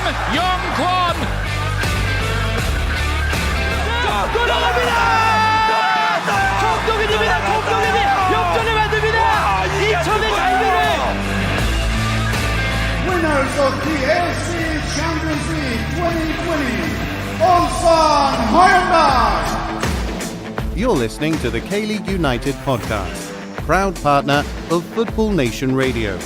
김영권 골나갑니다. 공동이 됩니다. 공동이 역전을 만듭니다. 2천의 갈비를. Winners of the FC Champions League 2020, Ulsan Hyundai. You're listening to the K-League United podcast, proud partner of Football Nation Radio.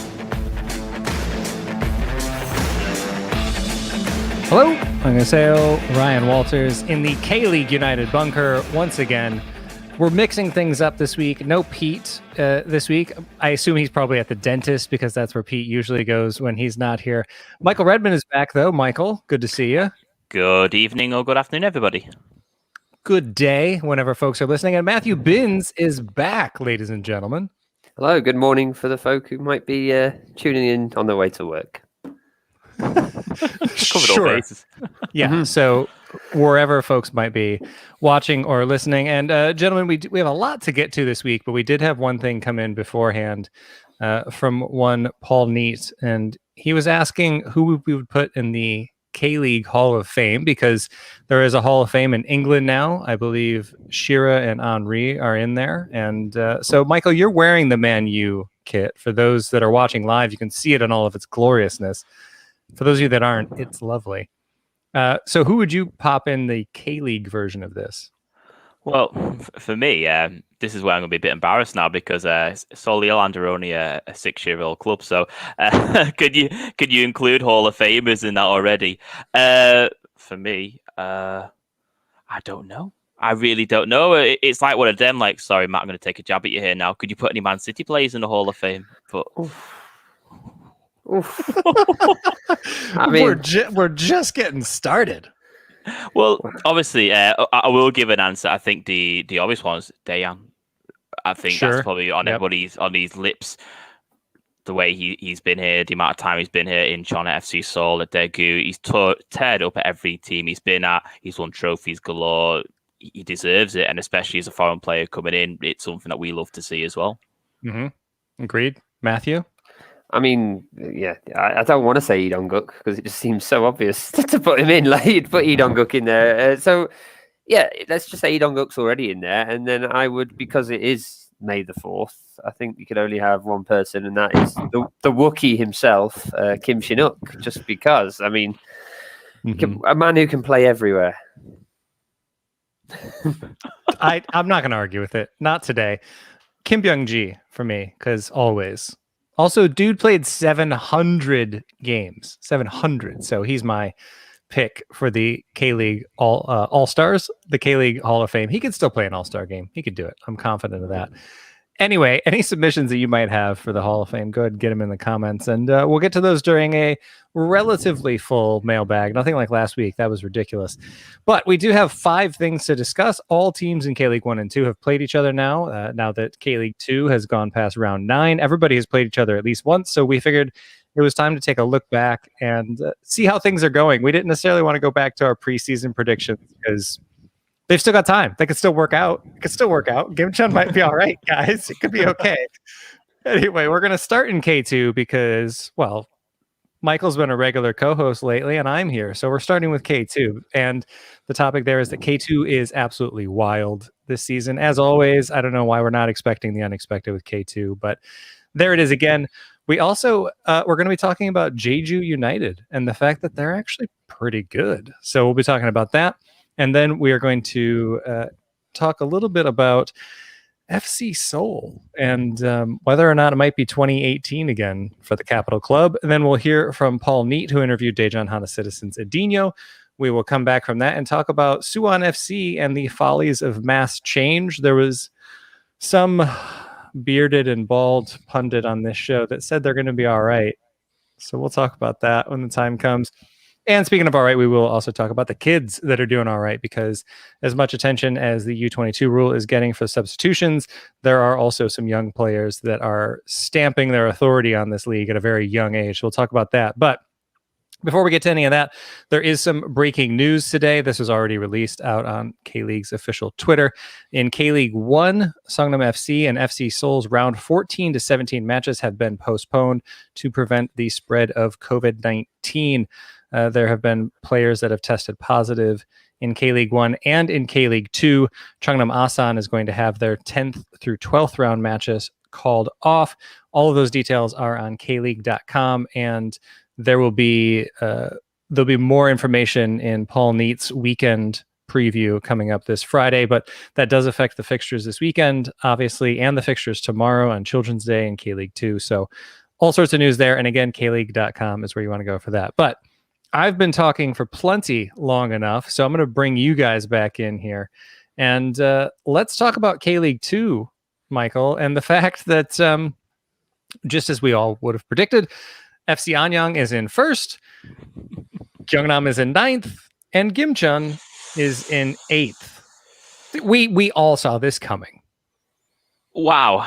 Hello, 안녕하세요. Ryan Walters in the K-League United bunker once again. We're mixing things up this week. No Pete this week. I assume he's probably at the dentist because that's where Pete usually goes when he's not here. Michael Redmond is back, though. Michael, good to see you. Good evening or good afternoon, everybody. Good day, whenever folks are listening. And Matthew Binns is back, ladies and gentlemen. Hello, good morning for the folk who might be tuning in on their way to work. Sure. Yeah, so wherever folks might be watching or listening. And gentlemen, we have a lot to get to this week, but we did have one thing come in beforehand from one Paul Neat, and he was asking who we would put in the K-League Hall of Fame, because there is a Hall of Fame in England now. I believe Shearer and Henry are in there. And so, Michael, you're wearing the Man U kit. For those that are watching live, you can see it in all of its gloriousness. For those of you that aren't, it's lovely. So who would you pop in the K-League version of this? Well, for me, this is where I'm going to be a bit embarrassed now, because Solihull are only a 6-year-old club. So could you include Hall of Famers in that already? For me, I don't know. I really don't know. It's like one of them, like, sorry, Matt, I'm going to take a jab at you here now. Could you put any Man City players in the Hall of Fame? But... I mean, we're just getting started. Well, obviously, I will give an answer. I think the obvious one is Dajeon. I think that's probably on everybody's on his lips. The way he's been here, the amount of time he's been here in China, FC Seoul, at Daegu, he's teared up at every team he's been at. He's won trophies galore. He deserves it, and especially as a foreign player coming in, it's something that we love to see as well. Mm-hmm. Agreed, Matthew. I mean, yeah, I don't want to say Lee Dong-guk because it just seems so obvious to put him in. Like, you'd put Lee Dong-guk in there. So, yeah, let's just say Lee Dong-guk's already in there. And then I would, because it is May the 4th, I think you could only have one person, and that is the Wookiee himself, Kim Shin-uk, just because. I mean, a man who can play everywhere. I'm not going to argue with it. Not today. Kim Byung-ji for me, because always. Also, dude played 700 games, 700. So he's my pick for the K-League All-Stars, the K-League Hall of Fame. He could still play an All-Star game. He could do it. I'm confident of that. Anyway, any submissions that you might have for the Hall of Fame, go ahead and get them in the comments. And we'll get to those during a relatively full mailbag. Nothing like last week. That was ridiculous. But we do have 5 things to discuss. All teams in K-League 1 and 2 have played each other now. Now that K-League 2 has gone past round 9, everybody has played each other at least once. So we figured it was time to take a look back and see how things are going. We didn't necessarily want to go back to our preseason predictions because they've still got time. They could still work out. Gimcheon might be all right, guys. It could be okay. Anyway, we're going to start in K2 because, well, Michael's been a regular co-host lately, and I'm here. So we're starting with K2. And the topic there is that K2 is absolutely wild this season. As always, I don't know why we're not expecting the unexpected with K2, but there it is again. We also, we're going to be talking about Jeju United and the fact that they're actually pretty good. So we'll be talking about that. And then we are going to talk a little bit about FC Seoul and whether or not it might be 2018 again for the Capital Club. And then we'll hear from Paul Neat, who interviewed Dajeon Hana Citizen's Edinho. We will come back from that and talk about Suwon FC and the follies of mass change. There was some bearded and bald pundit on this show that said they're going to be all right. So we'll talk about that when the time comes. And speaking of all right, we will also talk about the kids that are doing all right, because as much attention as the U22 rule is getting for substitutions, there are also some young players that are stamping their authority on this league at a very young age. So we'll talk about that. But before we get to any of that, there is some breaking news today. This was already released out on K-League's official Twitter. In K-League 1, Songnam FC and FC Seoul's round 14 to 17 matches have been postponed to prevent the spread of COVID-19. There have been players that have tested positive in K-League 1 and in K-League 2. Cheongnam Asan is going to have their 10th through 12th round matches called off. All of those details are on kleague.com, and there will be there'll be more information in Paul Neat's weekend preview coming up this Friday, but that does affect the fixtures this weekend, obviously, and the fixtures tomorrow on Children's Day in K-League 2. So all sorts of news there. And again, kleague.com is where you want to go for that. But I've been talking for plenty long enough, so I'm going to bring you guys back in here. And let's talk about K-League 2, Michael, and the fact that, just as we all would have predicted, FC Anyang is in first, Gyeongnam is in 9th, and Gimcheon is in 8th. We all saw this coming. Wow.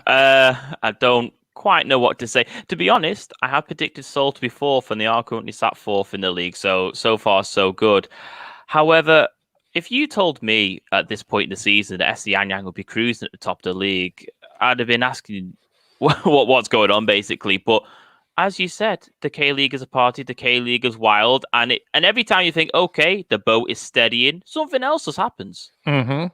I don't quite know what to say. To be honest, I have predicted Seoul to be 4th, and they are currently sat 4th in the league. So far, so good. However, if you told me at this point in the season that FC Anyang would be cruising at the top of the league, I'd have been asking what's going on, basically. But as you said, the K-League is a party, the K-League is wild, and every time you think, okay, the boat is steadying, something else just happens. Mm-hmm.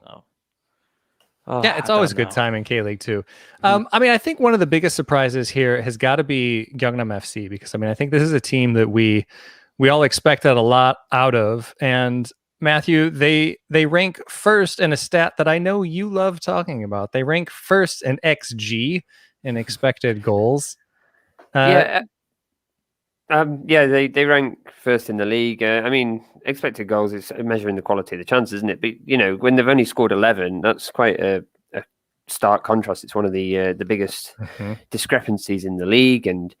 Yeah, it's always a good time in K-League too. I mean, I think one of the biggest surprises here has got to be Gyeongnam FC, because I mean, I think this is a team that we all expected a lot out of. And Matthew, they rank first in a stat that I know you love talking about. They rank first in XG, in expected goals. They rank first in the league. I mean, expected goals is measuring the quality of the chances, isn't it? But you know, when they've only scored 11, that's quite a stark contrast. It's one of the biggest discrepancies in the league, and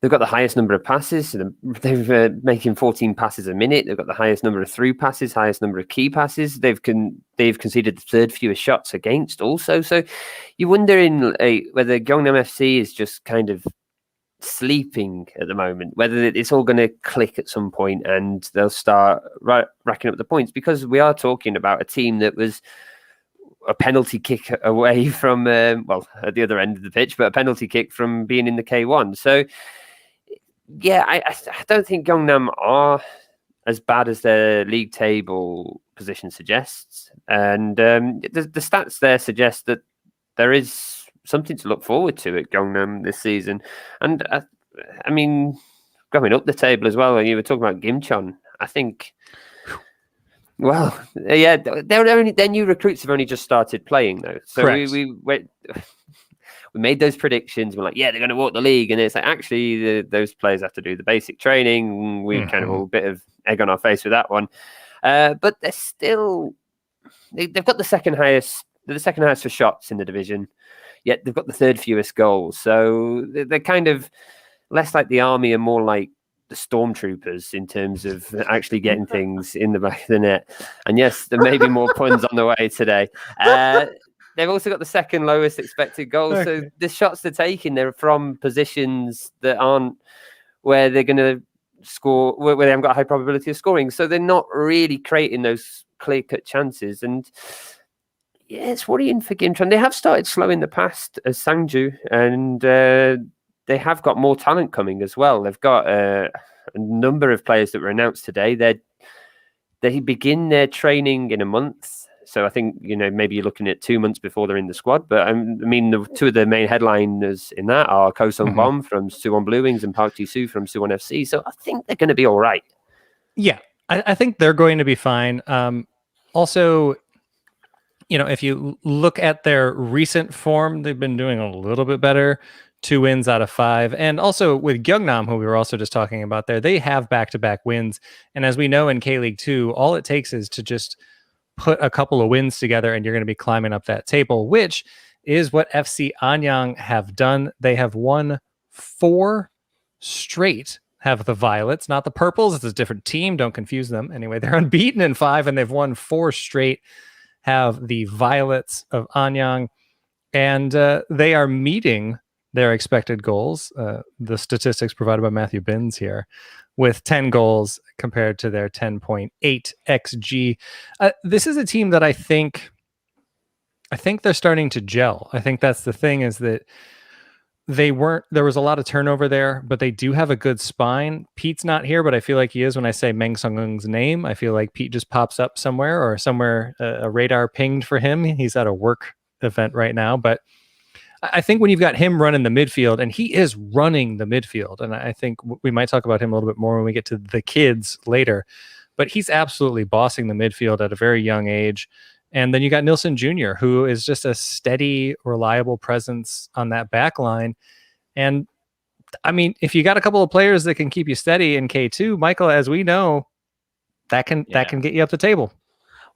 they've got the highest number of passes. They're making 14 passes a minute. They've got the highest number of through passes, highest number of key passes. They've conceded the third fewest shots against also. So you wonder whether Gyeongnam FC is just kind of sleeping at the moment, whether it's all going to click at some point and they'll start racking up the points, because we are talking about a team that was a penalty kick away from at the other end of the pitch, but a penalty kick from being in the K1. So yeah, I don't think Gyeongnam are as bad as their league table position suggests, and the stats there suggest that there is something to look forward to at Gyeongnam this season. And I mean, going up the table as well, you were talking about Gimcheon. I think, well, yeah, their new recruits have only just started playing though. So we made those predictions. We're like, yeah, they're going to walk the league, and it's like actually those players have to do the basic training. We kind of a bit of egg on our face with that one, but they're still they've got the second highest. They're the second highest for shots in the division. Yet they've got the third fewest goals. So they're kind of less like the army and more like the stormtroopers in terms of actually getting things in the back of the net. And yes, there may be more puns on the way today. They've also got the second lowest expected goals. Okay. So the shots they're taking, they're from positions that aren't where they're going to score, where they haven't got a high probability of scoring. So they're not really creating those clear-cut chances. And yeah, it's worrying for Gimcheon. They have started slow in the past as Sangju, and they have got more talent coming as well. They've got a number of players that were announced today. They begin their training in a month. So I think, maybe you're looking at 2 months before they're in the squad. But I mean, the two of the main headliners in that are Ko Sung Bom from Suwon Blue Wings and Park Ji Soo from Suwon FC. So I think they're going to be all right. Yeah, I think they're going to be fine. Also, if you look at their recent form, they've been doing a little bit better. 2 wins out of 5. And also with Gyeongnam, who we were also just talking about there, they have back-to-back wins. And as we know in K-League 2, all it takes is to just put a couple of wins together and you're going to be climbing up that table, which is what FC Anyang have done. They have won 4 straight. Have the Violets, not the Purples. It's a different team. Don't confuse them. Anyway, they're unbeaten in 5 and they've won 4 straight. Have the Violets of Anyang, and they are meeting their expected goals. The statistics provided by Matthew Binns here, with 10 goals compared to their 10.8 XG. This is a team that I think they're starting to gel. I think that's the thing, is that there was a lot of turnover there, but they do have a good spine. Pete's not here, but I feel like he is when I say Meng Sung-eung's name. I feel like Pete just pops up somewhere a radar pinged for him. He's at a work event right now, but I think when you've got him running the midfield, and he is running the midfield, and I think we might talk about him a little bit more when we get to the kids later, but he's absolutely bossing the midfield at a very young age. And then you got Nilsson Jr., who is just a steady, reliable presence on that back line. And I mean, if you got a couple of players that can keep you steady in K2, Michael, as we know, that can get you up the table.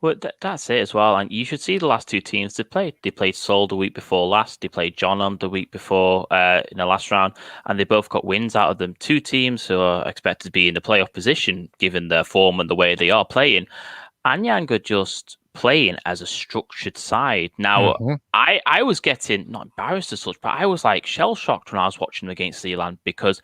Well, that's it as well. And you should see the last two teams they played. They played Seoul the week before last. They played Jeonnam the week before in the last round. And they both got wins out of them. Two teams who are expected to be in the playoff position, given their form and the way they are playing. Anyang are just playing as a structured side. Now, I was getting, not embarrassed as such, but I was like shell-shocked when I was watching them against Zealand because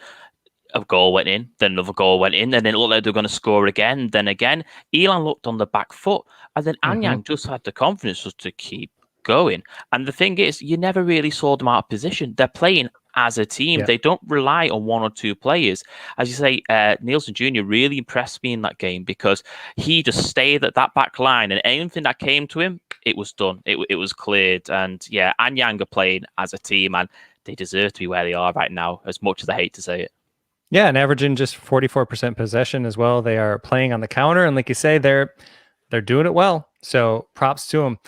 a goal went in, then another goal went in, and then it looked like they were going to score again. Then again, Elan looked on the back foot, and then Anyang just had the confidence just to keep going. And the thing is, you never really saw them out of position. They're playing as a team. Yeah. They don't rely on one or two players. As you say, Nilsson Jr. really impressed me in that game because he just stayed at that back line, and anything that came to him, it was done. It was cleared. And yeah, Anyang are playing as a team, and they deserve to be where they are right now, as much as I hate to say it. Yeah, and averaging just 44% possession as well. They are playing on the counter, and like you say, they're doing it well. So props to them.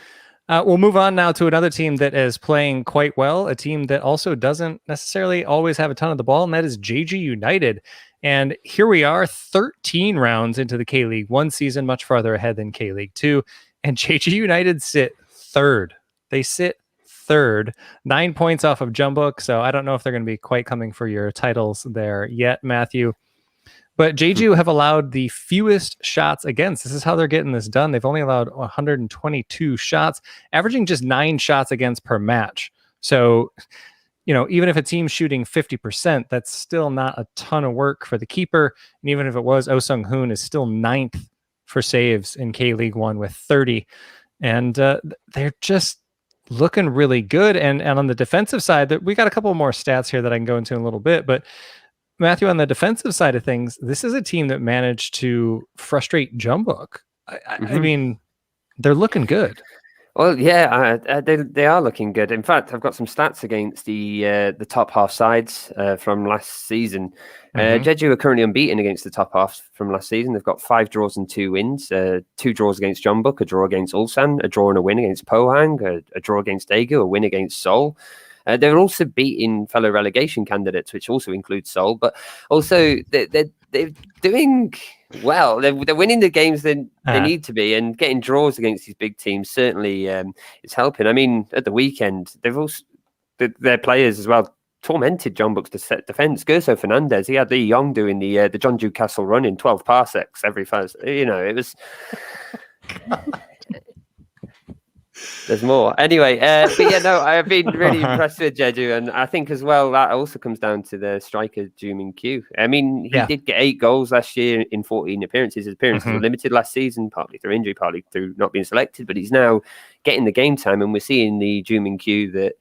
We'll move on now to another team that is playing quite well, a team that also doesn't necessarily always have a ton of the ball, and that is Jeju United. And here we are, 13 rounds into the K-League 1 season, much farther ahead than K-League 2, and Jeju United sit third. They sit third, 9 points off of Jeonbuk, so I don't know if they're going to be quite coming for your titles there yet, Matthew. But Jeju have allowed the fewest shots against. This is how they're getting this done. They've only allowed 122 shots, averaging just 9 shots against per match. So, even if a team's shooting 50%, that's still not a ton of work for the keeper. And even if it was, Oh Sung-hoon is still 9th for saves in K-League 1 with 30. And they're just looking really good. And on the defensive side, we got a couple more stats here that I can go into in a little bit, but Matthew, on the defensive side of things, this is a team that managed to frustrate Jeonbuk. I mean, they're looking good. Well, yeah, they are looking good. In fact, I've got some stats against the top half sides from last season. Jeju are currently unbeaten against the top half from last season. They've got 5 draws and 2 wins, 2 draws against Jeonbuk, a draw against Ulsan, a draw and a win against Pohang, a draw against Daegu, a win against Seoul. They're also beating fellow relegation candidates, which also includes Seoul, but also they're doing well. They're winning the games they need to be, and getting draws against these big teams certainly is helping. I mean, at the weekend, they've also their players as well tormented Jeonbuk's defense. Gerso Fernandez, he had Lee Yong doing the Jeonju Castle run in 12 parsecs every first. It was. There's more. Anyway, but yeah, no, I've been really impressed with Jeju, and I think as well that also comes down to the striker Joo Min-kyu. I mean, he did get 8 goals last year in 14 appearances. His appearances were limited last season, partly through injury, partly through not being selected, but he's now getting the game time, and we're seeing the Joo Min-kyu that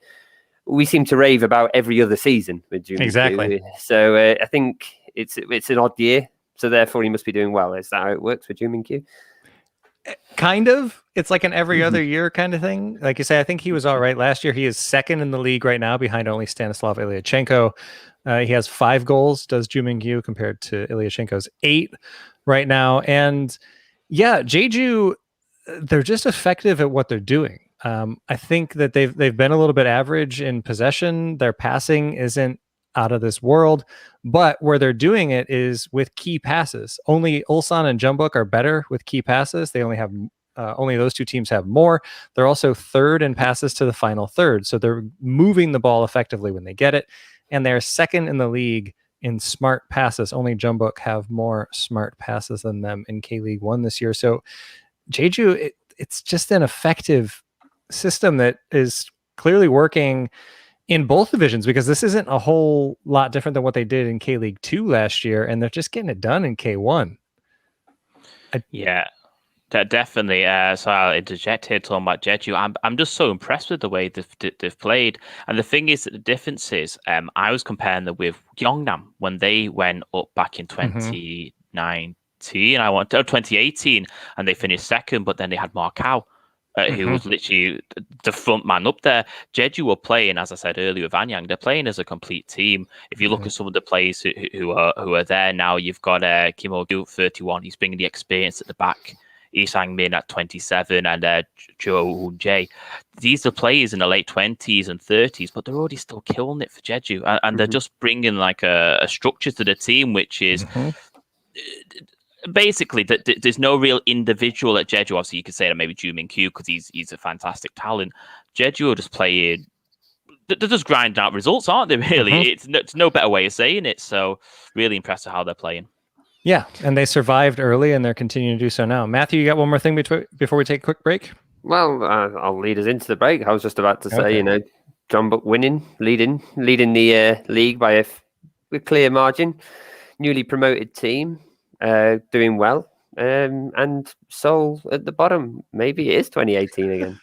we seem to rave about every other season with Joo Min-kyu. Exactly. So I think it's an odd year, so therefore he must be doing well. Is that how it works for Joo Min-kyu? Kind of. It's like an every other year kind of thing. Like you say, I think he was all right last year. He is second in the league right now behind only Stanislav Ilyachenko. He has 5 goals, does Joo Min-kyu, compared to Ilyachenko's 8 right now. And yeah, Jeju, they're just effective at what they're doing. I think that they've been a little bit average in possession. Their passing isn't out of this world, but where they're doing it is with key passes. Only Ulsan and Jeonbuk are better with key passes. They only have only those 2 teams have more. They're also third in passes to the final third, so they're moving the ball effectively when they get it, and they're second in the league in smart passes. Only Jeonbuk have more smart passes than them in K-League 1 this year. So Jeju, it's just an effective system that is clearly working in both divisions, because this isn't a whole lot different than what they did in K-League 2 last year, and they're just getting it done in K1. Yeah, Definitely. So I'll interject here talking about Jeju. I'm just so impressed with the way they've played. And the thing is that the difference is, I was comparing them with Gyeongnam when they went up back in 2019. I want 2018, and they finished second. But then they had Markau, who was literally the front man up there. Jeju were playing, as I said earlier, with Anyang. They're playing as a complete team. If you look at some of the players who are there now, you've got Kim Oh-gyu, 31. He's bringing the experience at the back. Lee Sang-min at 27 and Jo Hoon-jae. These are players in the late 20s and 30s, but they're already still killing it for Jeju. And they're just bringing like a structure to the team, which is basically there's no real individual at Jeju. Obviously, you could say that maybe Joo Min-kyu because he's a fantastic talent. Jeju are just playing... They're just grinding out results, aren't they, really? It's no better way of saying it. So really impressed with how they're playing. Yeah, and they survived early, and they're continuing to do so now. Matthew, you got one more thing before we take a quick break? Well, I'll lead us into the break. I was just about to say, John Book leading the league by a clear margin. Newly promoted team, doing well, and Seoul at the bottom. Maybe it is 2018 again.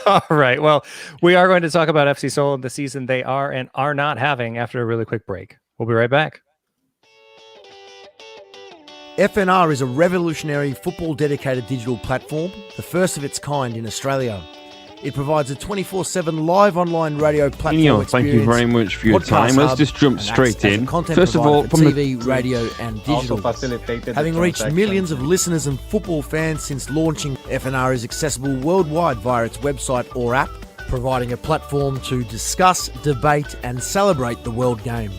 All right. Well, we are going to talk about FC Seoul and the season they are and are not having after a really quick break. We'll be right back. FNR is a revolutionary football-dedicated digital platform, the first of its kind in Australia. It provides a 24/7 live online radio platform Edinho, experience. thank you very much for your time. Let's just jump straight in. First of all, from TV, radio and digital. Having reached millions of listeners and football fans since launching, FNR is accessible worldwide via its website or app, providing a platform to discuss, debate and celebrate the world game.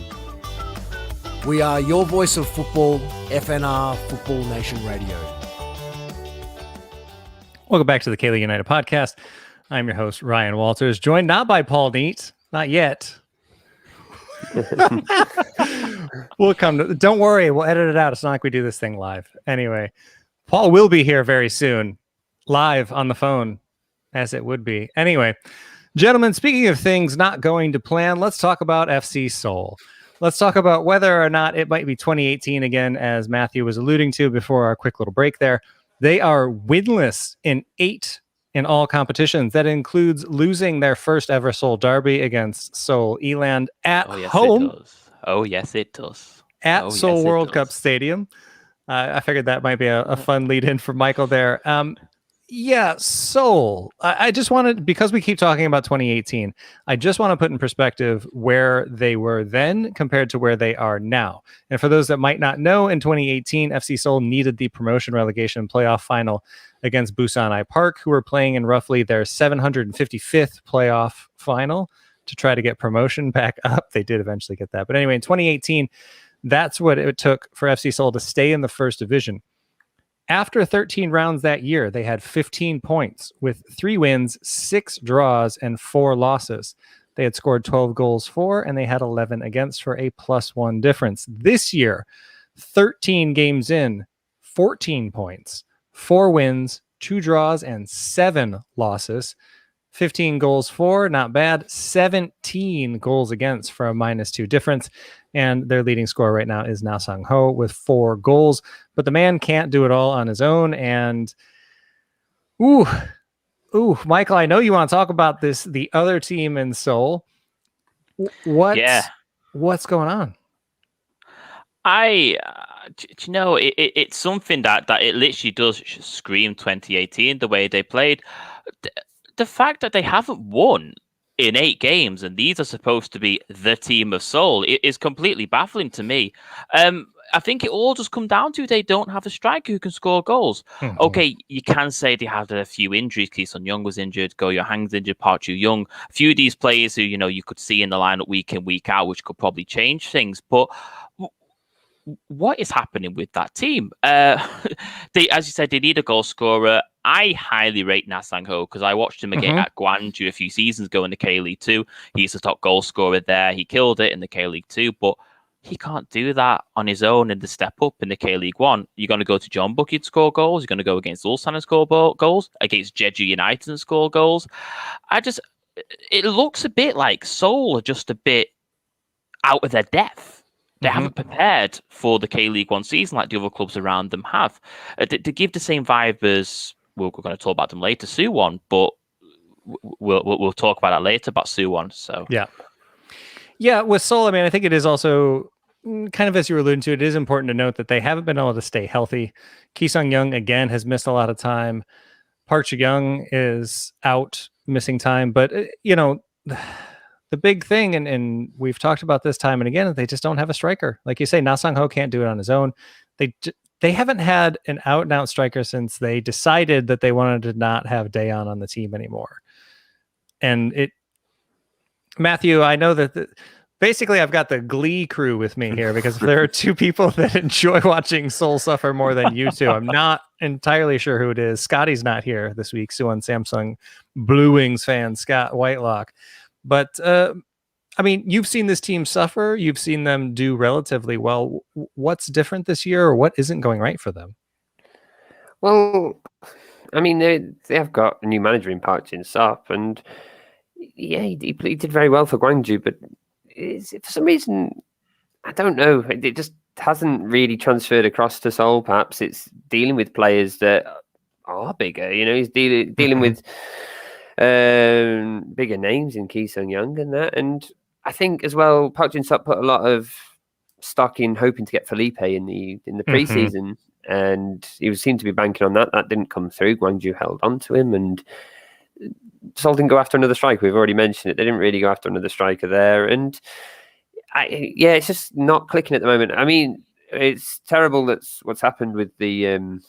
We are your voice of football, FNR Football Nation Radio. Welcome back to the K-League United podcast. I'm your host, Ryan Walters, joined not by Paul Neat, not yet. We'll come to, don't worry, we'll edit it out. It's not like we do this thing live. Anyway, Paul will be here very soon, live on the phone, as it would be. Anyway, gentlemen, speaking of things not going to plan, let's talk about FC Seoul. Let's talk about whether or not it might be 2018 again, as Matthew was alluding to before our quick little break there. They are winless in 8 in all competitions. That includes losing their first ever Seoul derby against Seoul Eland at home. Oh, yes, it does. At Seoul World Cup Stadium. I figured that might be a fun lead in for Michael there. Yeah, Seoul. I just wanted, because we keep talking about 2018, I just want to put in perspective where they were then compared to where they are now. And for those that might not know, in 2018, FC Seoul needed the promotion relegation playoff final against Busan Park, who were playing in roughly their 755th playoff final to try to get promotion back up. They did eventually get that. But anyway, in 2018, that's what it took for FC Seoul to stay in the first division. After 13 rounds that year, they had 15 points with 3 wins, 6 draws, and 4 losses. They had scored 12 goals for, and they had 11 against for a +1 difference. This year, 13 games in, 14 points, 4 wins, 2 draws, and 7 losses. 15 goals for, not bad. 17 goals against for a -2 difference. And their leading scorer right now is Na Sang-ho with 4 goals. But the man can't do it all on his own. And, Michael, I know you want to talk about this, the other team in Seoul. What's going on? It's something that it literally does scream 2018, the way they played. The fact that they haven't won in 8 games, and these are supposed to be the team of Seoul, it is completely baffling to me. I think it all just come down to they don't have a striker who can score goals. Mm-hmm. Okay, you can say they had a few injuries. Ki Sun-young was injured, Go Yo-hang's injured, Park Ju-young. A few of these players who, you could see in the lineup week in, week out, which could probably change things. But what is happening with that team? As you said, they need a goal scorer. I highly rate Na Sang-ho because I watched him again at Gwangju a few seasons ago in the K-League 2. He's the top goal scorer there. He killed it in the K-League 2, but he can't do that on his own in the step up in the K-League 1. You're going to go to John Bucky to score goals. You're going to go against Ulsan and score goals, against Jeju United and score goals. It looks a bit like Seoul are just a bit out of their depth. They haven't prepared for the K-League One season like the other clubs around them have. To give the same vibe as, we're going to talk about them later, Suwon, but we'll talk about that later about Suwon. So yeah, with Seoul, I mean, I think it is also kind of, as you were alluding to, it is important to note that they haven't been able to stay healthy. Ki Sung-young again has missed a lot of time. Park Ji-young is out, missing time, but the big thing, and we've talked about this time and again, they just don't have a striker. Like you say, Na Sang-ho can't do it on his own. They haven't had an out-and-out striker since they decided that they wanted to not have Dajeon on the team anymore. And Matthew, I know that basically I've got the Glee crew with me here, because if there are two people that enjoy watching Seoul suffer more than you two, I'm not entirely sure who it is. Scotty's not here this week. Suwon Samsung Blue Wings fan, Scott Whitelock. But, I mean, you've seen this team suffer. You've seen them do relatively well. What's different this year, or what isn't going right for them? Well, I mean, they have got a new manager in Park Jin-sop, and yeah, he did very well for Gwangju, but for some reason, I don't know, it just hasn't really transferred across to Seoul. Perhaps it's dealing with players that are bigger. He's dealing with bigger names in Ki Sung-young and that. And I think as well, Park Jin-sop put a lot of stock in hoping to get Felipe in the preseason, and he seemed to be banking on that. That didn't come through. Gwangju held on to him, and Seoul didn't go after another striker. We've already mentioned it. They didn't really go after another striker there, and it's just not clicking at the moment. I mean, it's terrible that's what's happened with the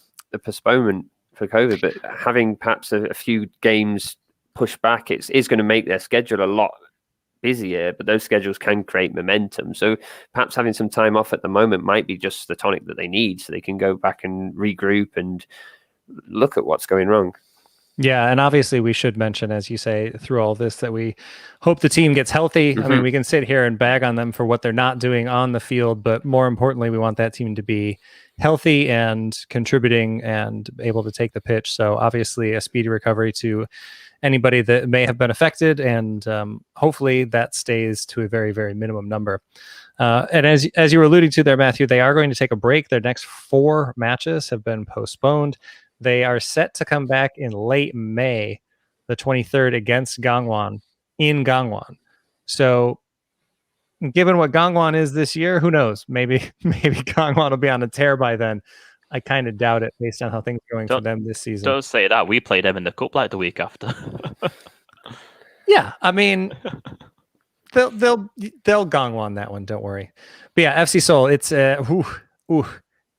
postponement for COVID, but having perhaps a few games pushed back, is going to make their schedule a lot busier, but those schedules can create momentum. So perhaps having some time off at the moment might be just the tonic that they need, so they can go back and regroup and look at what's going wrong. Yeah, and obviously we should mention, as you say, through all this, that we hope the team gets healthy. I mean, we can sit here and bag on them for what they're not doing on the field, but more importantly, we want that team to be healthy and contributing and able to take the pitch. So obviously a speedy recovery to anybody that may have been affected, and hopefully that stays to a very, very minimum number. And as you were alluding to there, Matthew, they are going to take a break. Their next 4 matches have been postponed. They are set to come back in late May, the 23rd, against Gangwon in Gangwon. So given what Gangwon is this year, who knows? Maybe Gangwon will be on a tear by then. I kind of doubt it based on how things are going for them this season. Don't say that. We played them in the cup like the week after. Yeah, I mean, they'll Gangwon that one. Don't worry. But yeah, FC Seoul. It's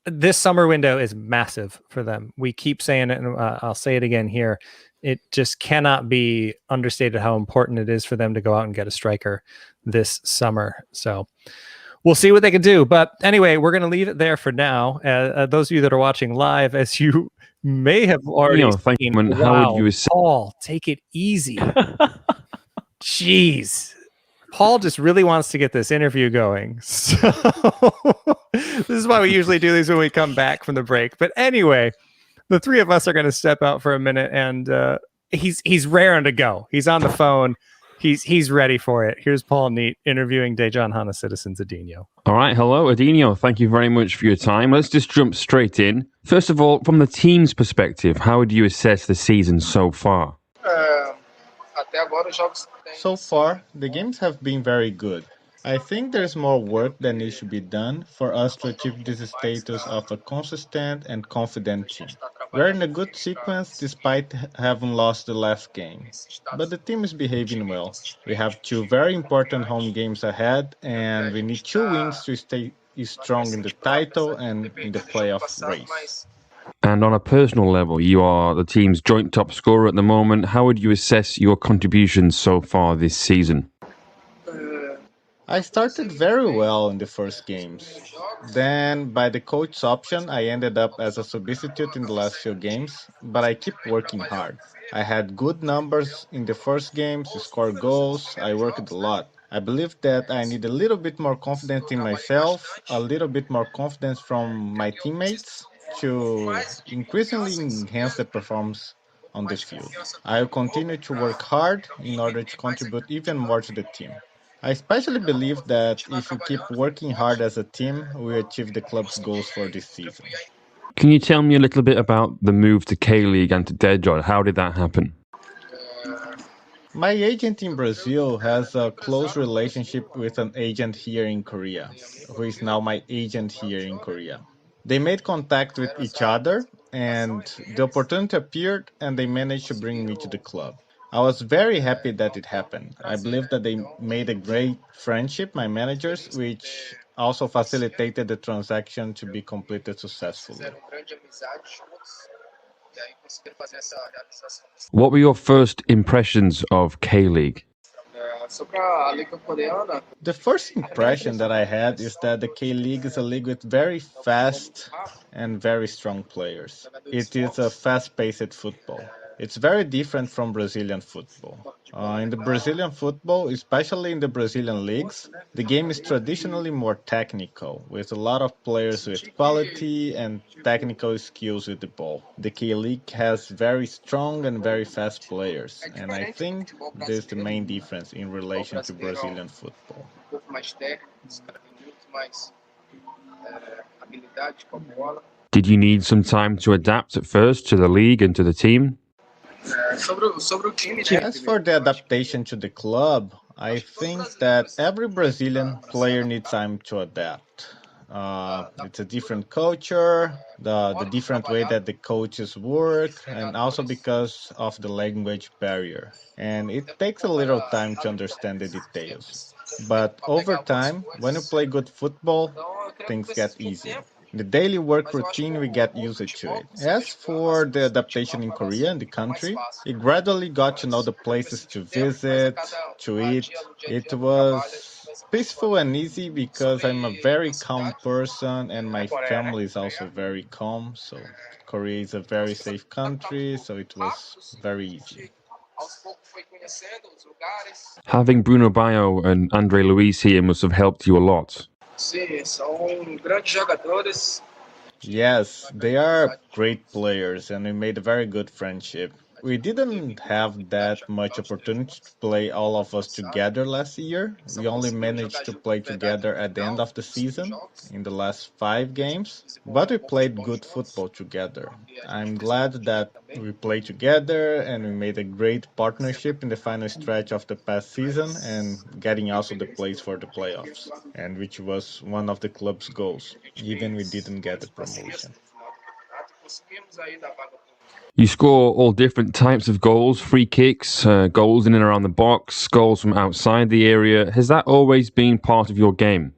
this summer window is massive for them. We keep saying it, and I'll say it again here. It just cannot be understated how important it is for them to go out and get a striker this summer. So we'll see what they can do. But anyway, we're going to leave it there for now. Those of you that are watching live, as you may have already seen, how would you Paul, take it easy. Jeez. Paul just really wants to get this interview going. So this is why we usually do these when we come back from the break. But anyway, the three of us are going to step out for a minute, and he's raring to go. He's on the phone. He's ready for it. Here's Paul Neat interviewing Dajeon Hana Citizen's Edinho. All right. Hello, Edinho. Thank you very much for your time. Let's just jump straight in. First of all, from the team's perspective, how would you assess the season so far? So far, the games have been very good. I think there's more work that needs to be done for us to achieve this status of a consistent and confident team. We're in a good sequence despite having lost the last game. But the team is behaving well. We have 2 very important home games ahead, and we need 2 wins to stay strong in the title and in the playoff race. And on a personal level, you are the team's joint top scorer at the moment. How would you assess your contributions so far this season? I started very well in the first games. Then, by the coach's option, I ended up as a substitute in the last few games, but I keep working hard. I had good numbers in the first games, scored goals, I worked a lot. I believe that I need a little bit more confidence in myself, a little bit more confidence from my teammates to increasingly enhance the performance on the field. I will continue to work hard in order to contribute even more to the team. I especially believe that if we keep working hard as a team, we achieve the club's goals for this season. Can you tell me a little bit about the move to K-League and to Dajeon? How did that happen? My agent in Brazil has a close relationship with an agent here in Korea, who is now my agent here in Korea. They made contact with each other, and the opportunity appeared, and they managed to bring me to the club. I was very happy that it happened. I believe that they made a great friendship, my managers, which also facilitated the transaction to be completed successfully. What were your first impressions of K-League? The first impression that I had is that the K-League is a league with very fast and very strong players. It is a fast-paced football. It's very different from Brazilian football. In the Brazilian football, especially in the Brazilian leagues, the game is traditionally more technical, with a lot of players with quality and technical skills with the ball. The K-League has very strong and very fast players, and I think this is the main difference in relation to Brazilian football. Did you need some time to adapt at first to the league and to the team? As for the adaptation to the club, I think that every Brazilian player needs time to adapt. It's a different culture, the different way that the coaches work, and also because of the language barrier. And it takes a little time to understand the details. But over time, when you play good football, things get easier. In the daily work routine, we get used to it. As for the adaptation in Korea, in the country, we gradually got to know the places to visit, to eat. It was peaceful and easy because I'm a very calm person and my family is also very calm. So Korea is a very safe country, so it was very easy. Having Bruno Baio and Andre Luiz here must have helped you a lot. Yes, they are great players and we made a very good friendship. We didn't have that much opportunity to play all of us together last year. We only managed to play together at the end of the season in the last 5 games, but we played good football together. I'm glad that we played together and we made a great partnership in the final stretch of the past season and getting also the place for the playoffs, and which was one of the club's goals, even we didn't get the promotion. You score all different types of goals, free kicks, goals in and around the box, goals from outside the area. Has that always been part of your game?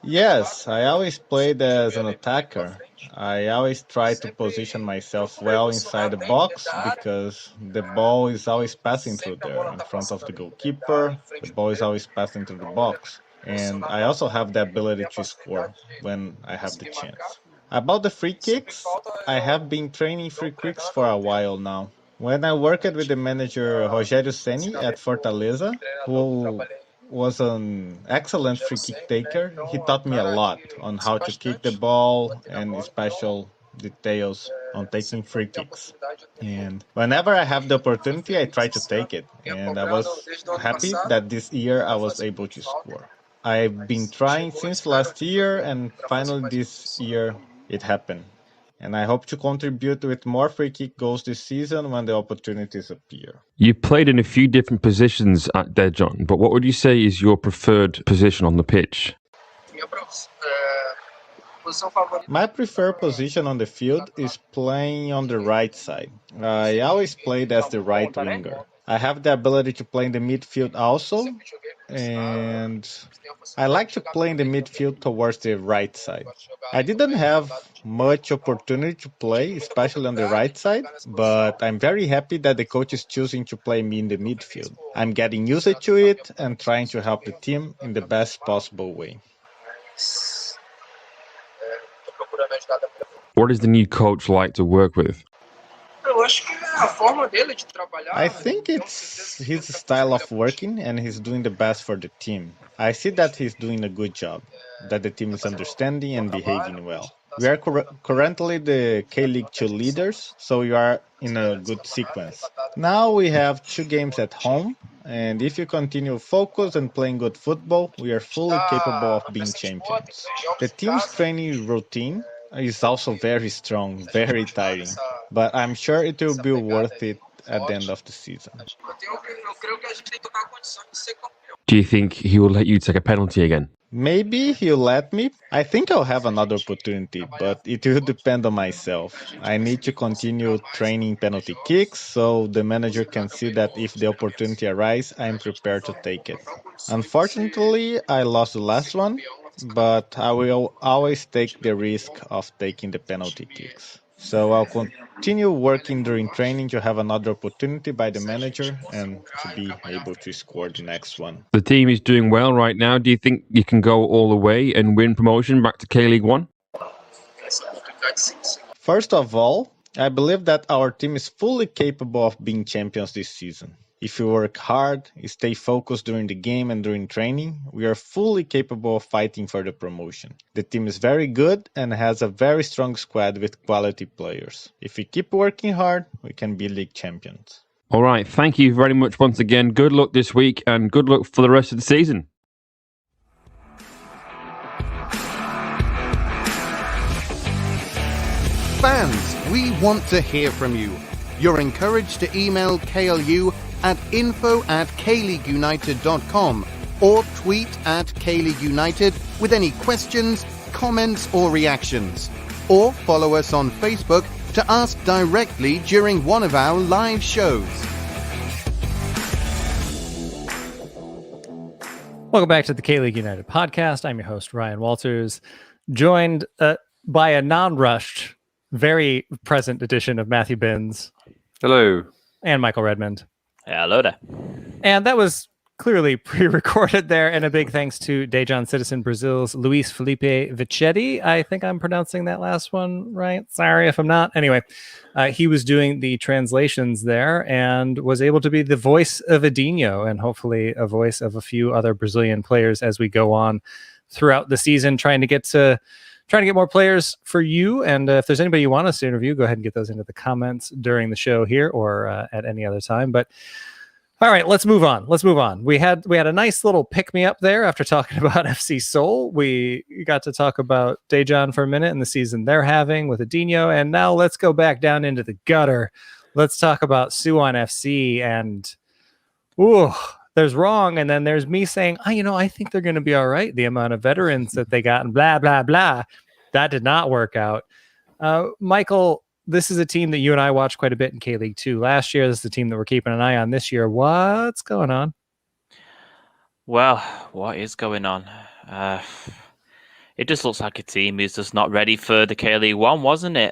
Yes, I always played as an attacker. I always try to position myself well inside the box because the ball is always passing through there in front of the goalkeeper. The ball is always passing through the box. And I also have the ability to score when I have the chance. About the free kicks, I have been training free kicks for a while now. When I worked with the manager Rogério Ceni at Fortaleza, who was an excellent free kick taker, he taught me a lot on how to kick the ball and special details on taking free kicks. And whenever I have the opportunity, I try to take it. And I was happy that this year I was able to score. I've been trying since last year, and finally this year it happened. And I hope to contribute with more free kick goals this season when the opportunities appear. You played in a few different positions at Dajeon, but what would you say is your preferred position on the pitch? My preferred position on the field is playing on the right side. I always played as the right winger. I have the ability to play in the midfield also, and I like to play in the midfield towards the right side. I didn't have much opportunity to play, especially on the right side, but I'm very happy that the coach is choosing to play me in the midfield. I'm getting used to it and trying to help the team in the best possible way. What is the new coach like to work with? I think it's his style of working and he's doing the best for the team. I see that he's doing a good job, that the team is understanding and behaving well. We are currently the K-League 2 leaders, so we are in a good sequence. Now we have 2 games at home and if you continue focused and playing good football, we are fully capable of being champions. The team's training routine is also very strong, very tiring, but I'm sure it will be worth it at the end of the season. Do you think he will let you take a penalty again? Maybe he'll let me. I think I'll have another opportunity, but it will depend on myself. I need to continue training penalty kicks so the manager can see that if the opportunity arises, I'm prepared to take it. Unfortunately, I lost the last one, but I will always take the risk of taking the penalty kicks. So I'll continue working during training to have another opportunity by the manager and to be able to score the next one. The team is doing well right now. Do you think you can go all the way and win promotion back to K-League 1? First of all, I believe that our team is fully capable of being champions this season. If we work hard, stay focused during the game and during training, we are fully capable of fighting for the promotion. The team is very good and has a very strong squad with quality players. If we keep working hard, we can be league champions. All right, thank you very much once again. Good luck this week and good luck for the rest of the season. Fans, we want to hear from you. You're encouraged to email KLU at info@kleagueunited.com or tweet at @KLeagueUnited with any questions, comments or reactions. Or follow us on Facebook to ask directly during one of our live shows. Welcome back to the K-League United podcast. I'm your host, Ryan Walters, joined by a non-rushed, very present edition of Matthew Binns. Hello. And Michael Redmond. Hello there. And that was clearly pre-recorded there. And a big thanks to Dajeon Citizen, Brazil's Luis Felipe Vichetti. I think I'm pronouncing that last one right. Sorry if I'm not. Anyway, he was doing the translations there and was able to be the voice of Edinho and hopefully a voice of a few other Brazilian players as we go on throughout the season, trying to get more players for you. And if there's anybody you want us to interview, go ahead and get those into the comments during the show here or at any other time. But all right, let's move on. We had a nice little pick-me-up there after talking about FC Seoul. We got to talk about Dajeon for a minute and the season they're having with Edinho. And now let's go back down into the gutter. Let's talk about Suwon FC. And there's wrong. And then there's me saying, I think they're going to be all right. The amount of veterans that they got and blah, blah, blah. That did not work out. Michael, this is a team that you and I watched quite a bit in K-League 2 last year. This is the team that we're keeping an eye on this year. What's going on? Well, what is going on? It just looks like a team who's just not ready for the K-League 1, wasn't it?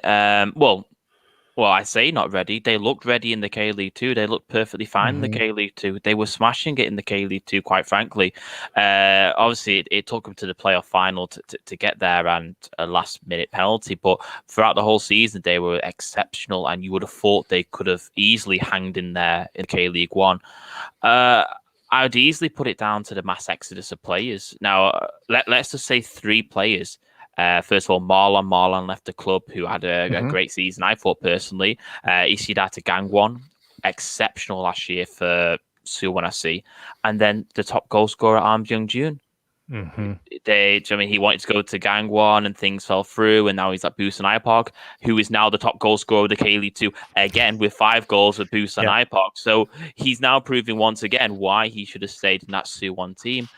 Well, I say not ready. They looked ready in the K-League 2. They looked perfectly fine in the K-League 2. They were smashing it in the K-League 2, quite frankly. Obviously, it took them to the playoff final to get there and a last-minute penalty. But throughout the whole season, they were exceptional, and you would have thought they could have easily hanged in there in K-League 1. I would easily put it down to the mass exodus of players. Now, let's just say 3 players. First of all, Marlon left the club, who had a great season, I thought personally. Ishidata Gangwon, exceptional last year for Suwon FC. And then the top goal scorer, Byung-jun. He wanted to go to Gangwon and things fell through, and now he's at Busan Park, who is now the top goal scorer of the K-League 2, again with 5 goals with Busan Park. So he's now proving once again why he should have stayed in that Suwon team.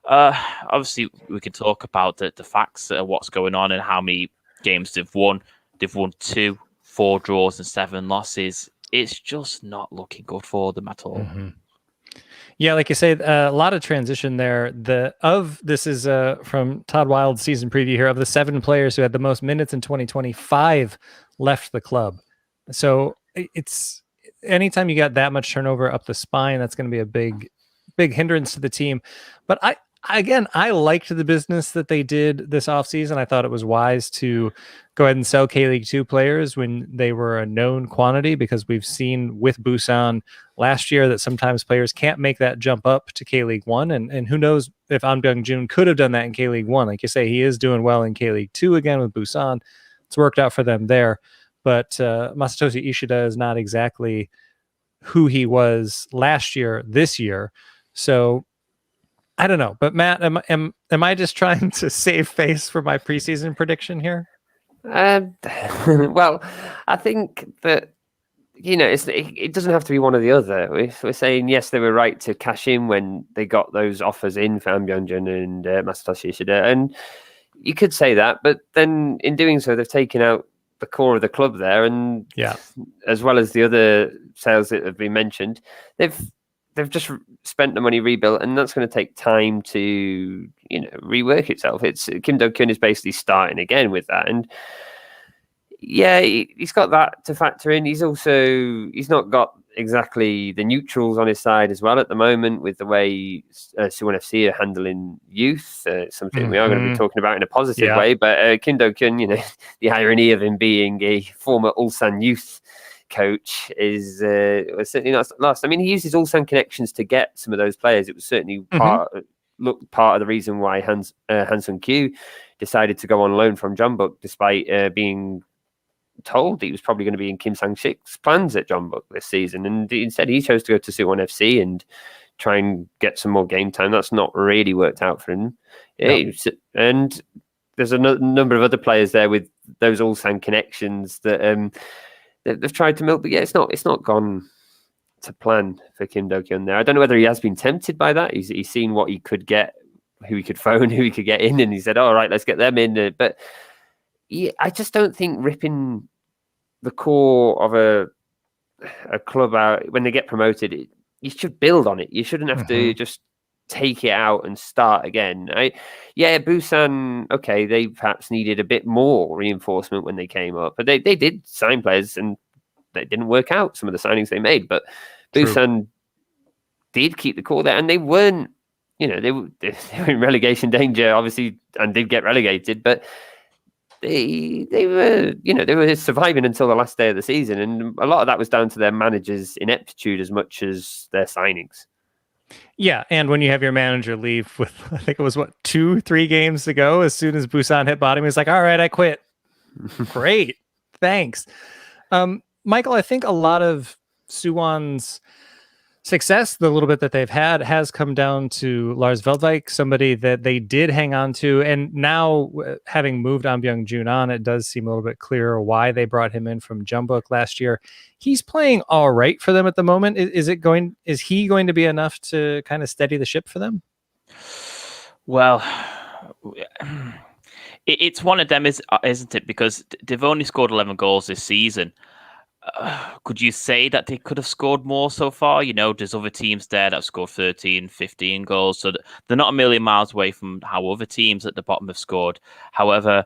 Obviously, we can talk about the facts of what's going on and how many games they've won. They've won 2, 4 draws and 7 losses. It's just not looking good for them at all. Yeah, like you say, a lot of transition there. This is from Todd Wild's season preview here. Of the 7 players who had the most minutes in 2025 left the club. So it's anytime you got that much turnover up the spine, that's going to be a big hindrance to the team. But I liked the business that they did this offseason. I thought it was wise to go ahead and sell K-League 2 players when they were a known quantity, because we've seen with Busan last year that sometimes players can't make that jump up to K-League 1. And who knows if An Byung-jun could have done that in K-League 1. Like you say, he is doing well in K-League 2 again with Busan. It's worked out for them there. But Masatoshi Ishida is not exactly who he was last year, this year. So I don't know. But Matt, am I just trying to save face for my preseason prediction here? Well, I think that, it doesn't have to be one or the other. We're saying, yes, they were right to cash in when they got those offers in for An Byung-jun and Masatoshi Ishida. And you could say that, but then in doing so, they've taken out the core of the club there. And as well as the other sales that have been mentioned, they've just spent the money, rebuilt, and that's going to take time to, rework itself. It's Kim Do-kyun is basically starting again with that. And yeah, he's got that to factor in. He's not got exactly the neutrals on his side as well at the moment with the way Suwon FC are handling youth. Something we are going to be talking about in a positive way. But Kim Do-kyun, the irony of him being a former Ulsan youth coach is certainly not lost. I mean, he used his Ulsan connections to get some of those players. It was certainly part of the reason why Han Sung-kyu decided to go on loan from Jeonbuk, despite being told he was probably going to be in Kim Sang-sik's plans at Jeonbuk this season, and instead he chose to go to Suwon FC and try and get some more game time. That's not really worked out for him. No. And there's a number of other players there with those Ulsan connections that they've tried to milk, but it's not gone to plan for Kim Do-kyun there. I don't know whether he has been tempted by that. He's seen what he could get, who he could phone, who he could get in, and he said, all right, let's get them in. But I just don't think ripping the core of a club out when they get promoted, you should build on it. You shouldn't have to just take it out and start again. Busan, okay, they perhaps needed a bit more reinforcement when they came up, but they did sign players and they didn't work out, some of the signings they made. But Busan did keep the core there, and they weren't, they were in relegation danger, obviously, and did get relegated, but they were surviving until the last day of the season, and a lot of that was down to their managers' ineptitude as much as their signings. Yeah, and when you have your manager leave with, I think it was 2-3 games to go, as soon as Busan hit bottom, he's like, all right, I quit. Great, thanks. Michael, I think a lot of Suwon's success, the little bit that they've had, has come down to Lars Veldwijk, somebody that they did hang on to. And now, having moved An Byung-jun on, it does seem a little bit clearer why they brought him in from Jeonbuk last year. He's playing all right for them at the moment. Is he going to be enough to kind of steady the ship for them? Well, it's one of them, isn't it? Because they've only scored 11 goals this season. Could you say that they could have scored more so far? There's other teams there that have scored 13, 15 goals. So they're not a million miles away from how other teams at the bottom have scored. However,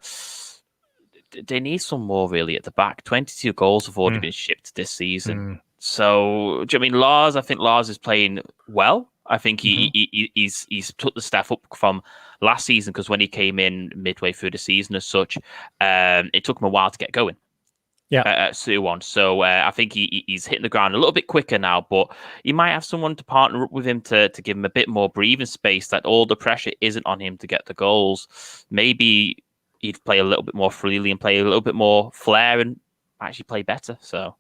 they need some more really at the back. 22 goals have already been shipped this season. So, I think Lars is playing well. I think he's took the staff up from last season, because when he came in midway through the season as such, it took him a while to get going. At Suwon. So I think he's hitting the ground a little bit quicker now, but he might have someone to partner up with him to give him a bit more breathing space, that all the pressure isn't on him to get the goals. Maybe he'd play a little bit more freely and play a little bit more flair and actually play better. So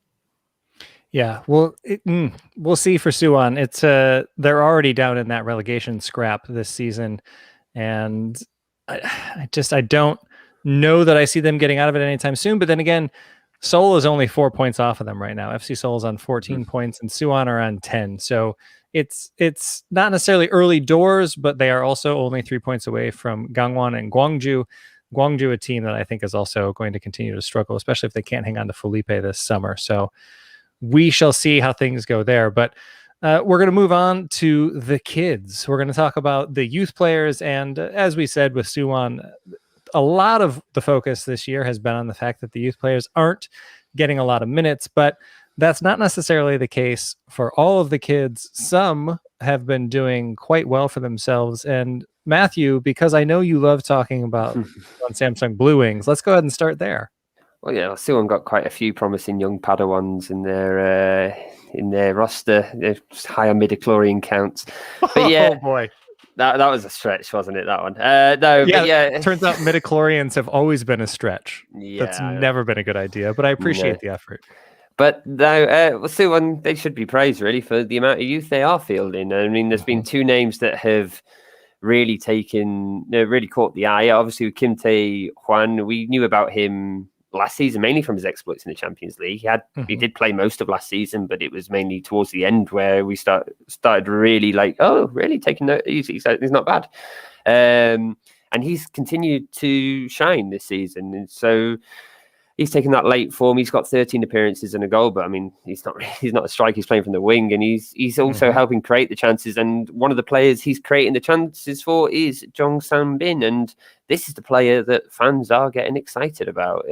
yeah, well, we'll see for Suwon. It's they're already down in that relegation scrap this season, and I don't know that I see them getting out of it anytime soon. But then again, Seoul is only 4 points off of them right now. FC Seoul is on 14 points and Suwon are on 10. So it's not necessarily early doors, but they are also only 3 points away from Gangwon and Gwangju. Gwangju, a team that I think is also going to continue to struggle, especially if they can't hang on to Felipe this summer. So we shall see how things go there. But we're going to move on to the kids. We're going to talk about the youth players. And as we said with Suwon, a lot of the focus this year has been on the fact that the youth players aren't getting a lot of minutes, but that's not necessarily the case for all of the kids. Some have been doing quite well for themselves. And Matthew, because I know you love talking about on Samsung Blue Wings, let's go ahead and start there. Well, yeah, Suwon got quite a few promising young Padawans in their roster. They're high on midichlorian counts. But yeah, oh boy. That was a stretch, wasn't it, that one? It turns out midichlorians have always been a stretch. That's never been a good idea, but I appreciate the effort. But no, Suwon, they should be praised really for the amount of youth they are fielding. I mean, there's been two names that have really really caught the eye. Obviously, with Kim Tae-hwan, we knew about him last season mainly from his exploits in the Champions League. He did play most of last season, but it was mainly towards the end where we started really taking note. He's not bad, and he's continued to shine this season, and so. He's taken that late form. He's got 13 appearances and a goal, but I mean, he's not a striker. He's playing from the wing, and he's also helping create the chances. And one of the players he's creating the chances for is Jong San-bin, and this is the player that fans are getting excited about.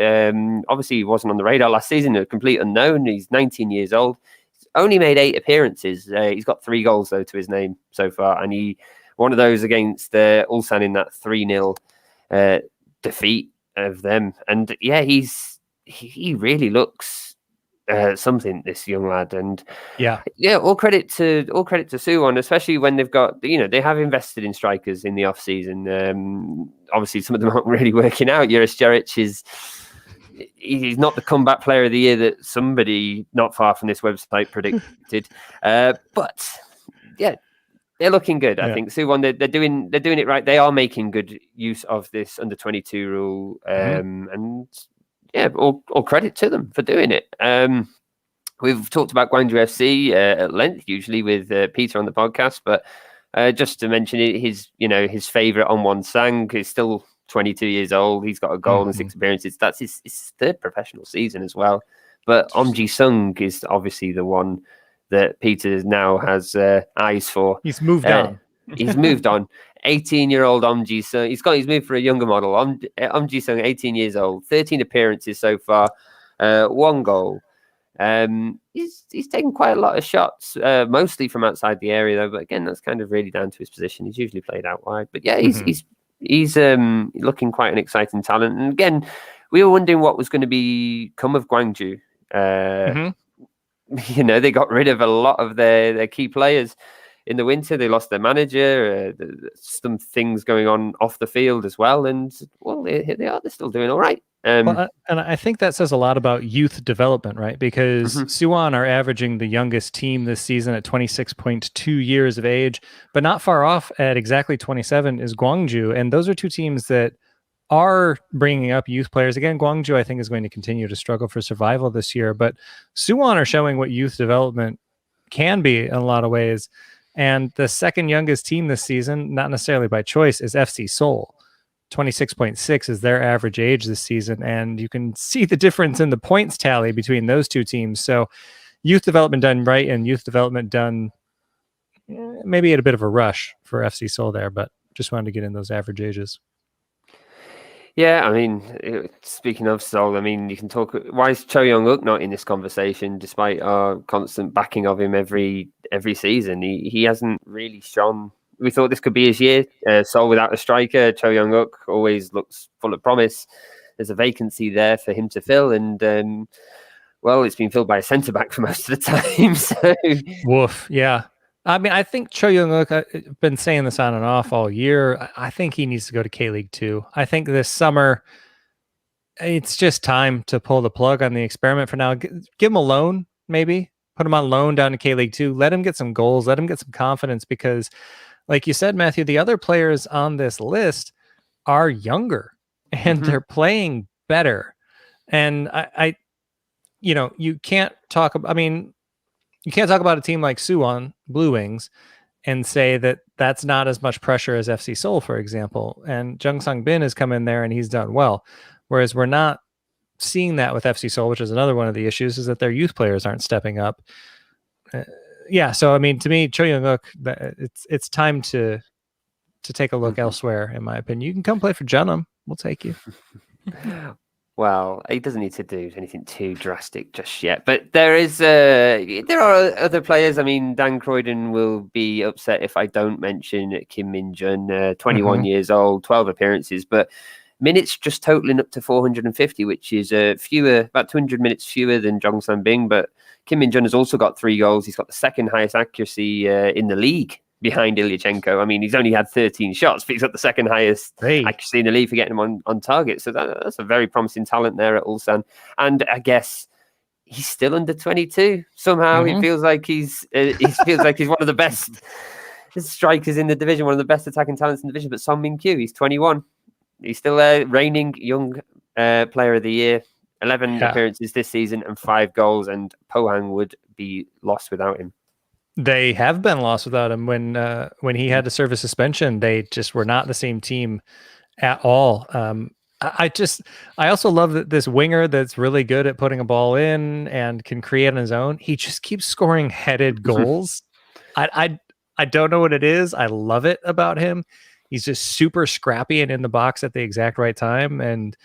Obviously, he wasn't on the radar last season, a complete unknown. He's 19 years old. He's only made 8 appearances. He's got 3 goals though to his name so far, and one of those against Ulsan in that 3-0 defeat of them. And yeah, he really looks something, this young lad, and all credit to Suwon, especially when they've got, they have invested in strikers in the off season. Obviously some of them aren't really working out. Juris Jeric he's not the comeback player of the year that somebody not far from this website predicted, but yeah, they're looking good. I think Suwon, they're doing it right. They are making good use of this under 22 rule, and yeah, all credit to them for doing it. We've talked about Gwangju FC at length, usually with Peter on the podcast, but just to mention it, his favourite Onwon Sang is still 22 years old. He's got a goal and 6 appearances. That's his 3rd professional season as well. But Omji Sung is obviously the one that Peter now has eyes for. He's moved on. He's moved on. 18-year-old Omji Sung. He's moved for a younger model. Omji Sung, 18 years old, 13 appearances so far, 1 goal. He's taken quite a lot of shots, mostly from outside the area though. But again, that's kind of really down to his position. He's usually played out wide. But yeah, he's looking quite an exciting talent. And again, we were wondering what was going to become of Gwangju. They got rid of a lot of their key players in the winter. They lost their manager. Some things going on off the field as well. And well, here they are. They're still doing all right. And I think that says a lot about youth development, right? Because Suwon are averaging the youngest team this season at 26.2 years of age, but not far off at exactly 27 is Gwangju. And those are two teams that are bringing up youth players. Again, Gwangju, I think, is going to continue to struggle for survival this year, but Suwon are showing what youth development can be in a lot of ways. And the second youngest team this season, not necessarily by choice, is FC Seoul. 26.6 is their average age this season, and you can see the difference in the points tally between those two teams. So youth development done right and youth development done maybe at a bit of a rush for FC Seoul there, but just wanted to get in those average ages. Yeah, I mean, speaking of Seoul, I mean, you can talk. Why is Cho Young-uk not in this conversation, despite our constant backing of him every season? He hasn't really shone. We thought this could be his year. Seoul without a striker, Cho Young-uk always looks full of promise. There's a vacancy there for him to fill, and well, it's been filled by a centre back for most of the time. So, woof, yeah. I mean, I think Cho Young-uk, I've been saying this on and off all year. I think he needs to go to K-League 2. I think this summer, it's just time to pull the plug on the experiment for now. Give him a loan, maybe. Put him on loan down to K-League 2. Let him get some goals. Let him get some confidence because, like you said, Matthew, the other players on this list are younger and they're playing better. And you can't talk about, you can't talk about a team like Suwon, Blue Wings, and say that that's not as much pressure as FC Seoul, for example. And Jung Sang-bin has come in there and he's done well. Whereas we're not seeing that with FC Seoul, which is another one of the issues, is that their youth players aren't stepping up. So, I mean, to me, Cho Young-uk, it's time to take a look elsewhere, in my opinion. You can come play for Jeonnam. We'll take you. Well, he doesn't need to do anything too drastic just yet. But there are other players. I mean, Dan Croydon will be upset if I don't mention Kim Min-jun, 21 years old, 12 appearances, but minutes just totaling up to 450, which is about 200 minutes fewer than Jong San-bin. But Kim Min-jun has also got 3 goals. He's got the second highest accuracy in the league behind Ilyachenko. I mean, he's only had 13 shots, but he's got the second highest accuracy in the league for getting him on target. So that's a very promising talent there at Ulsan. And I guess he's still under 22. Somehow he feels like he feels like he's one of the best strikers in the division, one of the best attacking talents in the division. But Song Min-kyu, he's 21. He's still reigning young player of the year. 11 appearances this season and 5 goals, and Pohang would be lost without him. They have been lost without him. When he had to serve a suspension, they just were not the same team at all. I also love that this winger that's really good at putting a ball in and can create on his own. He just keeps scoring headed goals. I don't know what it is. I love it about him. He's just super scrappy and in the box at the exact right time. And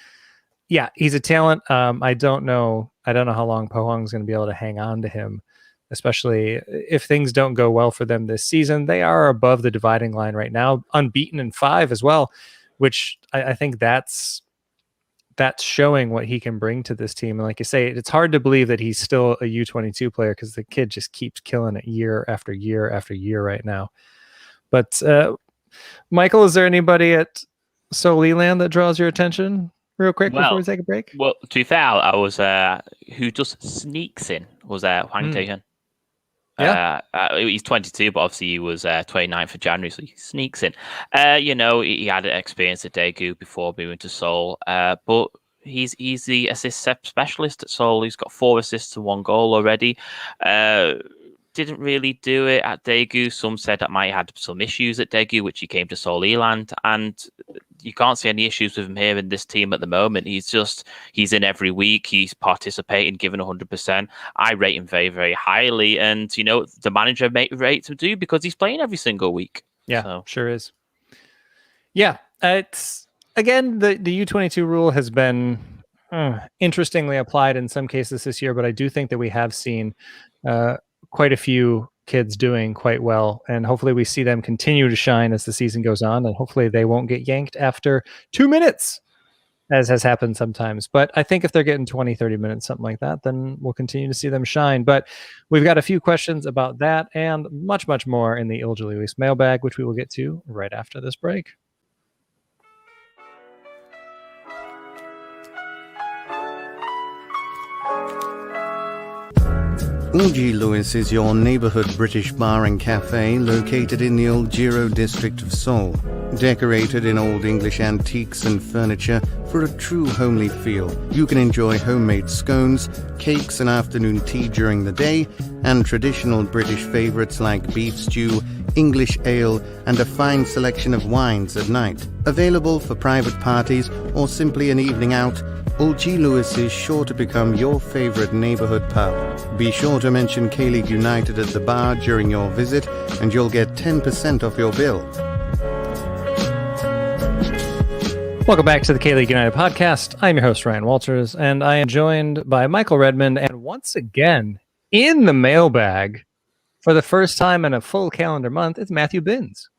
yeah, he's a talent. I don't know how long Pohang's going to be able to hang on to him, especially if things don't go well for them this season. They are above the dividing line right now, unbeaten in 5 as well, which I think that's showing what he can bring to this team. And like you say, it's hard to believe that he's still a U22 player because the kid just keeps killing it year after year after year right now. But Michael, is there anybody at Seoul Eland that draws your attention? Real quick before we take a break. Well, to be fair, I was who just sneaks in was Hwang Tae-hyun. Yeah, he's 22, but obviously he was 29th of January, so he sneaks in. He had experience at Daegu before moving to Seoul, but he's the assist specialist at Seoul. He's got 4 assists and 1 goal already. Didn't really do it at Daegu. Some said that might have had some issues at Daegu, which he came to Seoul Eland, and you can't see any issues with him here in this team at the moment. He's in every week. He's participating, giving 100%. I rate him very, very highly, and the manager rates him too because he's playing every single week. Yeah, so. Sure is. Yeah, it's again the U22 rule has been interestingly applied in some cases this year, but I do think that we have seen quite a few kids doing quite well, and hopefully we see them continue to shine as the season goes on, and hopefully they won't get yanked after 2 minutes, as has happened sometimes. But I think if they're getting 20, 30 minutes, something like that, then we'll continue to see them shine. But we've got a few questions about that and much, much more in the Ilja Lewis mailbag, which we will get to right after this break. Ilja Lewis is your neighborhood British bar and cafe located in the Old Jiro district of Seoul. Decorated in old English antiques and furniture for a true homely feel, you can enjoy homemade scones, cakes and afternoon tea during the day, and traditional British favorites like beef stew, English ale, and a fine selection of wines at night. Available for private parties or simply an evening out, Ilja Lewis is sure to become your favorite neighborhood pub. Be sure to mention K-League United at the bar during your visit, and you'll get 10% off your bill. Welcome back to the K-League United podcast. I'm your host, Ryan Walters, and I am joined by Michael Redmond, and once again, in the mailbag, for the first time in a full calendar month, it's Matthew Binns.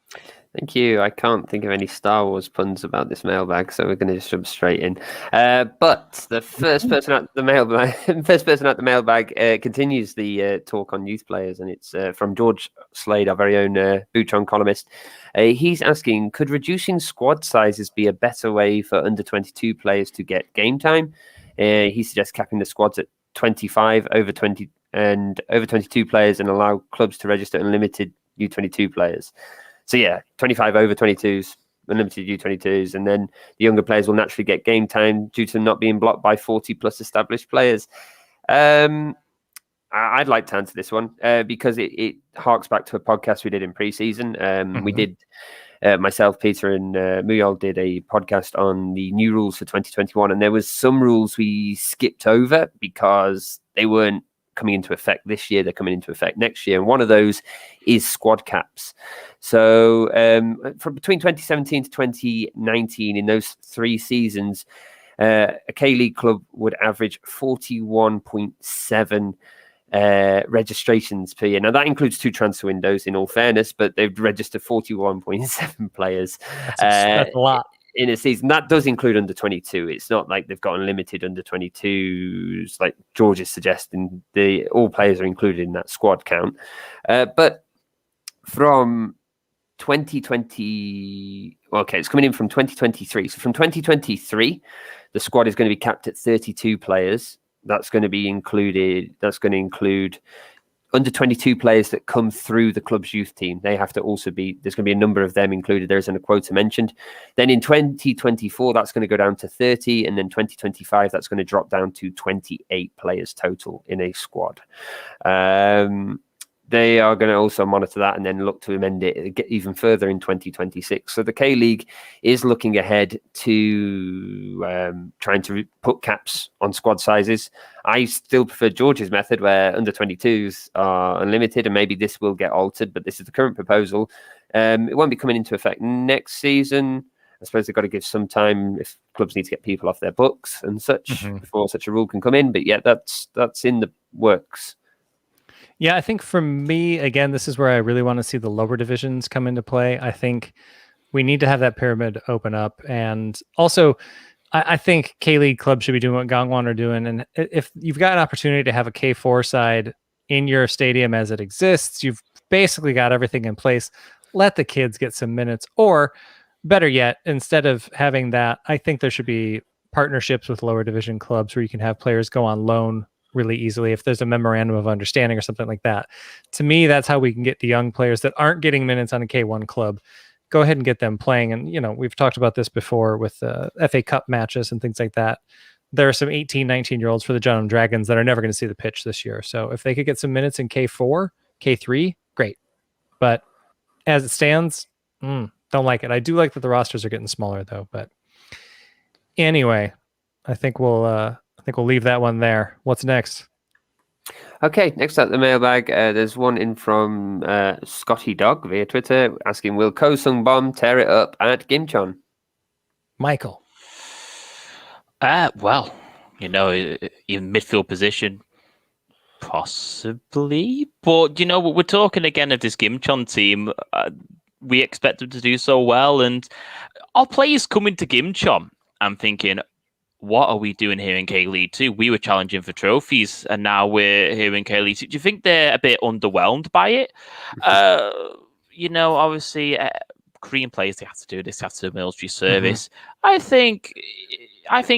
Thank you. I can't think of any Star Wars puns about this mailbag, so we're going to just jump straight in. But the first person at the mailbag continues the talk on youth players, and it's from George Slade, our very own Buchon columnist. He's asking, could reducing squad sizes be a better way for under-22 players to get game time? He suggests capping the squads at 25 over 20 and over 22 players and allow clubs to register unlimited U22 players. So yeah, 25 over 22s, unlimited U22s, and then the younger players will naturally get game time due to not being blocked by 40 plus established players. I'd like to answer this one because it harks back to a podcast we did in pre-season. We did, myself, Peter, and Muyol did a podcast on the new rules for 2021, and there was some rules we skipped over because they weren't coming into effect this year. They're coming into effect next year, and one of those is squad caps. So from between 2017 to 2019, in those 3 seasons, a K-League club would average 41.7 registrations per year. Now that includes 2 transfer windows, in all fairness, but they've registered 41.7 players. That's a lot in a season. That does include under 22. It's not like they've got unlimited under 22s like George is suggesting. All players are included in that squad count. But from 2020, okay, it's coming in from 2023. So from 2023, the squad is going to be capped at 32 players. that's going to be included. That's going to include under 22 players that come through the club's youth team. They have to also be, there's going to be a number of them included. There isn't a quota mentioned. Then in 2024, that's going to go down to 30. And then 2025, that's going to drop down to 28 players total in a squad. They are going to also monitor that and then look to amend it get even further in 2026. So the K-League is looking ahead to trying to put caps on squad sizes. I still prefer George's method where under 22s are unlimited, and maybe this will get altered, but this is the current proposal. It won't be coming into effect next season. I suppose they've got to give some time if clubs need to get people off their books and such before such a rule can come in. But yeah, that's in the works. Yeah, I think for me, again, this is where I really want to see the lower divisions come into play. I think we need to have that pyramid open up. And also, I think K-League clubs should be doing what Gangwon are doing. And if you've got an opportunity to have a K4 side in your stadium as it exists, you've basically got everything in place. Let the kids get some minutes. Or better yet, instead of having that, I think there should be partnerships with lower division clubs where you can have players go on loan really easily if there's a memorandum of understanding or something like that. To me, that's how we can get the young players that aren't getting minutes on a K1 club. Go ahead and get them playing. And, you know, we've talked about this before with FA Cup matches and things like that. There are some 18, 19-year-olds for the Jeonnam Dragons that are never going to see the pitch this year. So if they could get some minutes in K4, K3, great. But as it stands, don't like it. I do like that the rosters are getting smaller, though. But anyway, I think we'll leave that one there. What's next? Okay, next up the mailbag. There's one in from Scotty Dog via Twitter asking, will Ko Sung-bom tear it up at Gimcheon? Michael. Well, you know, in midfield position, possibly. But, you know, we're talking again of this Gimcheon team. We expect them to do so well. And our players coming to Gimcheon, I'm thinking, what are we doing here in K-League 2? We were challenging for trophies, and now we're here in K-League 2. Do you think they're a bit underwhelmed by it? You know, obviously, Korean players, they have to do this, they have to do military service. I think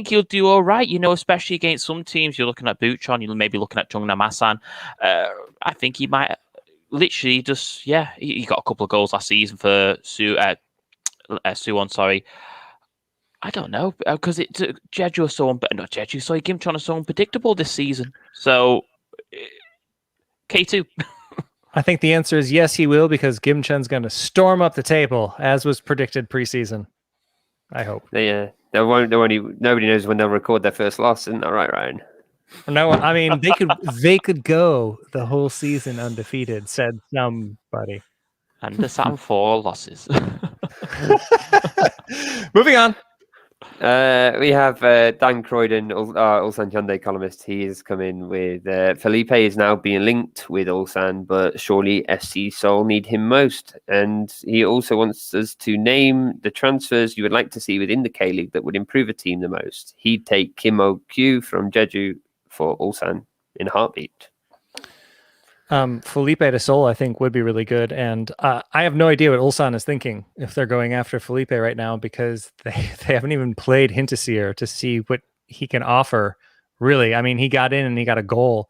he'll do all right, you know, especially against some teams. You're looking at Bucheon, you're maybe looking at Jeongnam Asan. I think he might literally just, he got a couple of goals last season for Suwon, sorry. I don't know, because Jeju is Gimcheon is so unpredictable this season. So, K2. I think the answer is yes, he will, because Gimcheon's going to storm up the table, as was predicted preseason. I hope. Yeah, nobody knows when they'll record their first loss, isn't that right, Ryan? No, I mean, they could go the whole season undefeated, said somebody. And the Sam 4 losses. Moving on. We have Dan Croydon, Ulsan Hyundai columnist. He is coming with Felipe is now being linked with Ulsan, but surely FC Seoul need him most. And he also wants us to name the transfers you would like to see within the K-League that would improve a team the most. He'd take Kim Oh-kyu from Jeju for Ulsan in a heartbeat. Felipe to Seoul, I think, would be really good. And I have no idea what Ulsan is thinking if they're going after Felipe right now, because they haven't even played Hintasier to see what he can offer, really. I mean, he got in and he got a goal.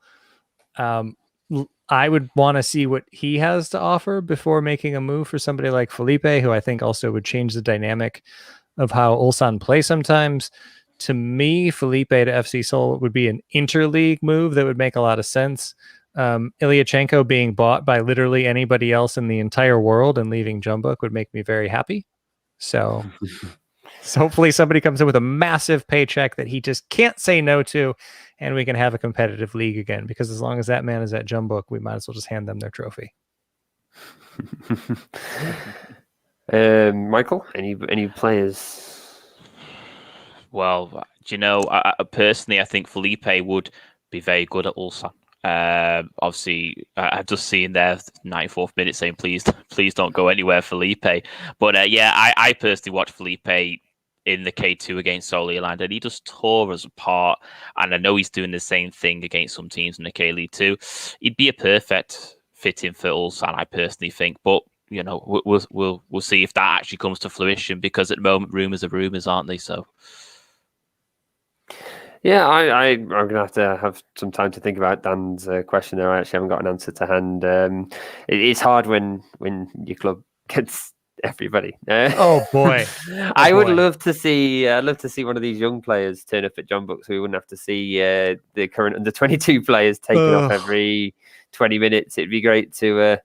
I would want to see what he has to offer before making a move for somebody like Felipe, who I think also would change the dynamic of how Ulsan play sometimes. To me, Felipe to FC Seoul would be an interleague move that would make a lot of sense. Ilyachenko being bought by literally anybody else in the entire world and leaving Jeonbuk would make me very happy. So hopefully somebody comes in with a massive paycheck that he just can't say no to, and we can have a competitive league again, because as long as that man is at Jeonbuk, we might as well just hand them their trophy. Michael, any players? Well, you know, personally, I think Felipe would be very good at Ulsan. Obviously, I've just seen their 94th minute saying, please don't go anywhere, Felipe. But I personally watched Felipe in the K2 against Seoul Land, and he just tore us apart. And I know he's doing the same thing against some teams in the K-League too. He'd be a perfect fit in for Ulsan, I personally think. But you know, we'll see if that actually comes to fruition, because at the moment rumors are rumors, aren't they? So. Yeah, I'm going to have some time to think about Dan's question there. I actually haven't got an answer to hand. It's hard when your club gets everybody. Oh boy! I would love to see one of these young players turn up at John Book, so we wouldn't have to see the current under-22 players taken off every 20 minutes. It'd be great to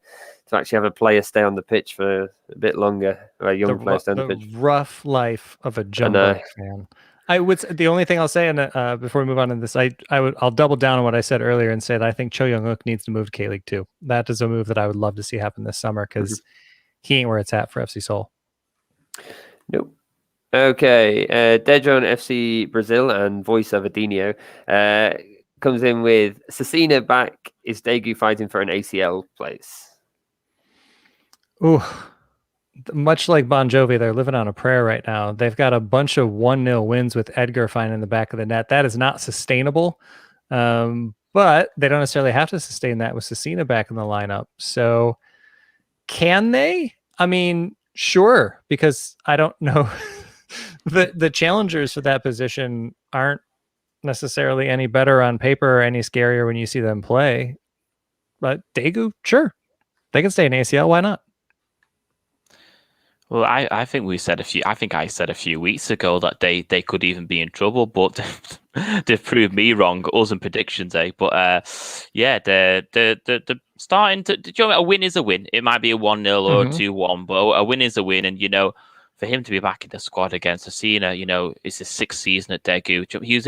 actually have a player stay on the pitch for a bit longer. Or a young player stay on the pitch. Rough life of a John Book fan. The only thing I'll say, and before we move on to this, I'll double down on what I said earlier and say that I think Cho Young-wook needs to move to K League 2. That is a move that I would love to see happen this summer because he ain't where it's at for FC Seoul. Nope. Okay, Dajeon FC Brazil and voice of Edinho comes in with Cecina back. Is Daegu fighting for an ACL place? Ooh. Much like Bon Jovi, they're living on a prayer right now. They've got a bunch of 1-0 wins with Edgar finding the back of the net. That is not sustainable, but they don't necessarily have to sustain that with Cecina back in the lineup. So can they? I mean, sure, because I don't know. the challengers for that position aren't necessarily any better on paper or any scarier when you see them play. But Daegu, sure. They can stay in ACL. Why not? Well, I think I said a few weeks ago that they could even be in trouble, but they've proved me wrong. Us and predictions, eh? But they're starting to. Do you know, a win is a win. It might be a 1-0 or a 2-1, but a win is a win. And for him to be back in the squad against Cecina, it's his 6th season at Daegu. He was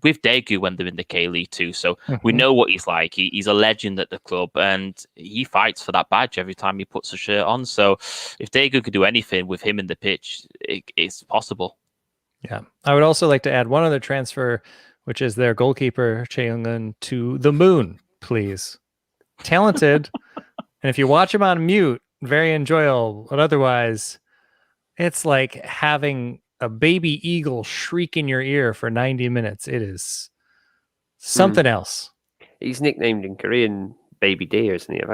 with Daegu when they're in the K League too, so we know what he's like. He's a legend at the club, and he fights for that badge every time he puts a shirt on. So if Daegu could do anything with him in the pitch, it's possible. Yeah. I would also like to add one other transfer, which is their goalkeeper, Chae Young-un, to the moon, please. Talented, and if you watch him on mute, very enjoyable, but otherwise... It's like having a baby eagle shriek in your ear for 90 minutes. It is something else. He's nicknamed in Korean Baby Deer, isn't he? I may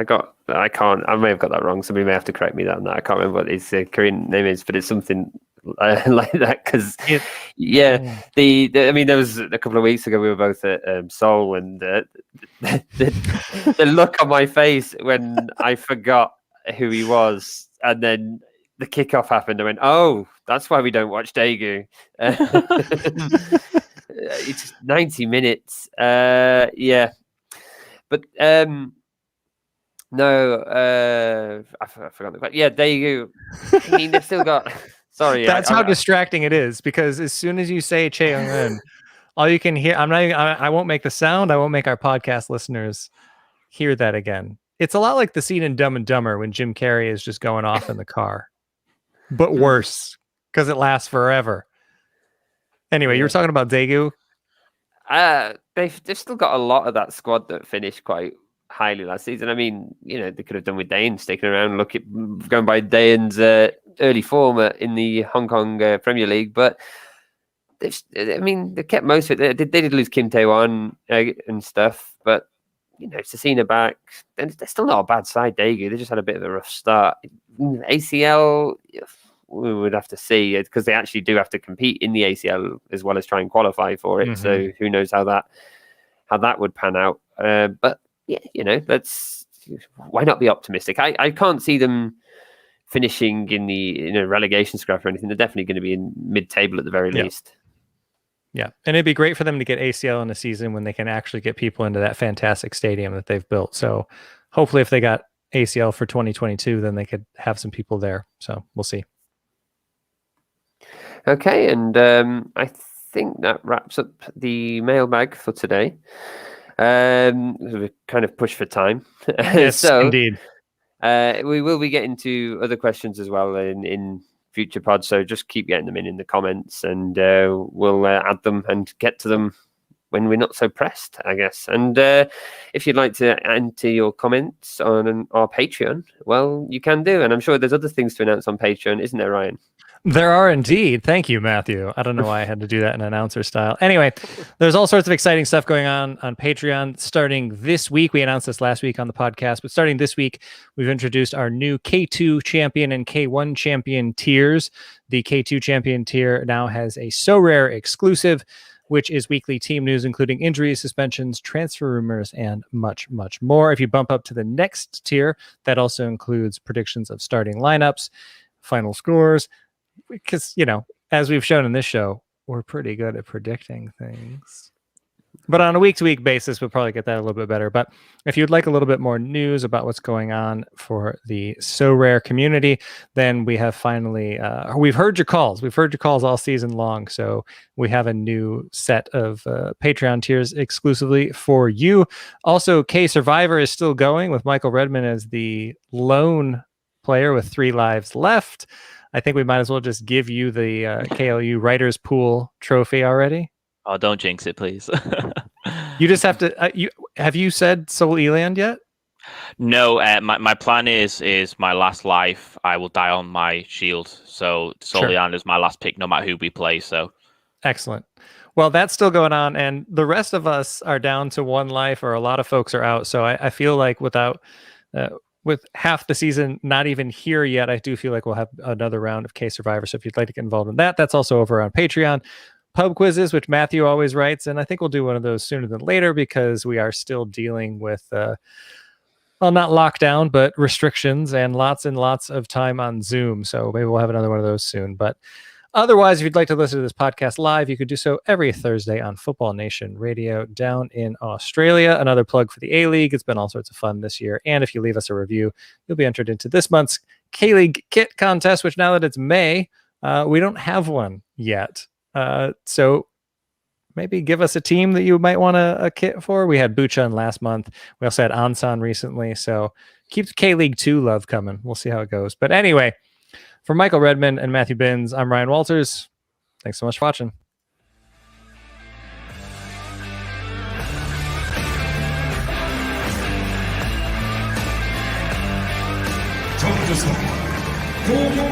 have got that wrong. Somebody may have to correct me on that. I can't remember what his Korean name is, but it's something like that. Because, there was a couple of weeks ago, we were both at Seoul, and the look on my face when I forgot who he was, and then the kickoff happened. I went, oh, that's why we don't watch Daegu. It's 90 minutes. But no, I forgot the question. Yeah, Daegu. I mean, they've still got. Sorry, that's how distracting it is, because as soon as you say Chae Young-un, all you can hear. I won't make the sound. I won't make our podcast listeners hear that again. It's a lot like the scene in Dumb and Dumber when Jim Carrey is just going off in the car. But worse, because it lasts forever. Anyway, you were talking about Daegu. They've still got a lot of that squad that finished quite highly last season. I mean, they could have done with Daein sticking around, going by Daein's early form in the Hong Kong Premier League. But they kept most of it. They did lose Kim Tae-won and stuff, but Cecina back, and they're still not a bad side, Daegu. They just had a bit of a rough start. ACL, we would have to see, because they actually do have to compete in the ACL as well as try and qualify for it. So who knows how that would pan out. But why not be optimistic? I can't see them finishing in a relegation scrap or anything. They're definitely going to be in mid-table at the very least. Yeah, and it'd be great for them to get ACL in a season when they can actually get people into that fantastic stadium that they've built. So hopefully if they got ACL for 2022, then they could have some people there. So we'll see. Okay, and I think that wraps up the mailbag for today. We kind of pushed for time. Yes, indeed. We will be getting to other questions as well in future pods, so just keep getting them in the comments, and we'll add them and get to them when we're not so pressed, I guess. And if you'd like to enter your comments on our Patreon, well, you can do. And I'm sure there's other things to announce on Patreon, isn't there, Ryan? There are indeed. Thank you, Matthew. I don't know why I had to do that in announcer style. Anyway, there's all sorts of exciting stuff going on Patreon starting this week. We announced this last week on the podcast, but starting this week, we've introduced our new K2 champion and K1 champion tiers. The K2 champion tier now has a So Rare exclusive, which is weekly team news, including injuries, suspensions, transfer rumors, and much, much more. If you bump up to the next tier, that also includes predictions of starting lineups, final scores, because, you know, as we've shown in this show, we're pretty good at predicting things. But on a week-to-week basis, we'll probably get that a little bit better. But if you'd like a little bit more news about what's going on for the So Rare community, then we have finally, we've heard your calls. We've heard your calls all season long. So we have a new set of Patreon tiers exclusively for you. Also, K Survivor is still going with Michael Redmond as the lone player with 3 lives left. I think we might as well just give you the KLU Writers Pool trophy already. Oh, don't jinx it, please. You just have to. Have you said Seoul Eland yet? No. My plan is my last life, I will die on my shield. So Seoul Eland is my last pick, no matter who we play. So excellent. Well, that's still going on, and the rest of us are down to 1 life, or a lot of folks are out. So I feel like with half the season not even here yet, I do feel like we'll have another round of K Survivor. So if you'd like to get involved in that, that's also over on Patreon. Pub quizzes, which Matthew always writes, and I think we'll do one of those sooner than later because we are still dealing with, well, not lockdown, but restrictions and lots of time on Zoom. So maybe we'll have another one of those soon. But otherwise, if you'd like to listen to this podcast live, you could do so every Thursday on Football Nation Radio down in Australia. Another plug for the A-League. It's been all sorts of fun this year. And if you leave us a review, you'll be entered into this month's K-League kit contest, which now that it's May, we don't have one yet. So maybe give us a team that you might want a kit for. We had Buchon last month. We also had Ansan recently. So keep the K-League 2 love coming. We'll see how it goes. But anyway, for Michael Redmond and Matthew Binns, I'm Ryan Walters. Thanks so much for watching. Go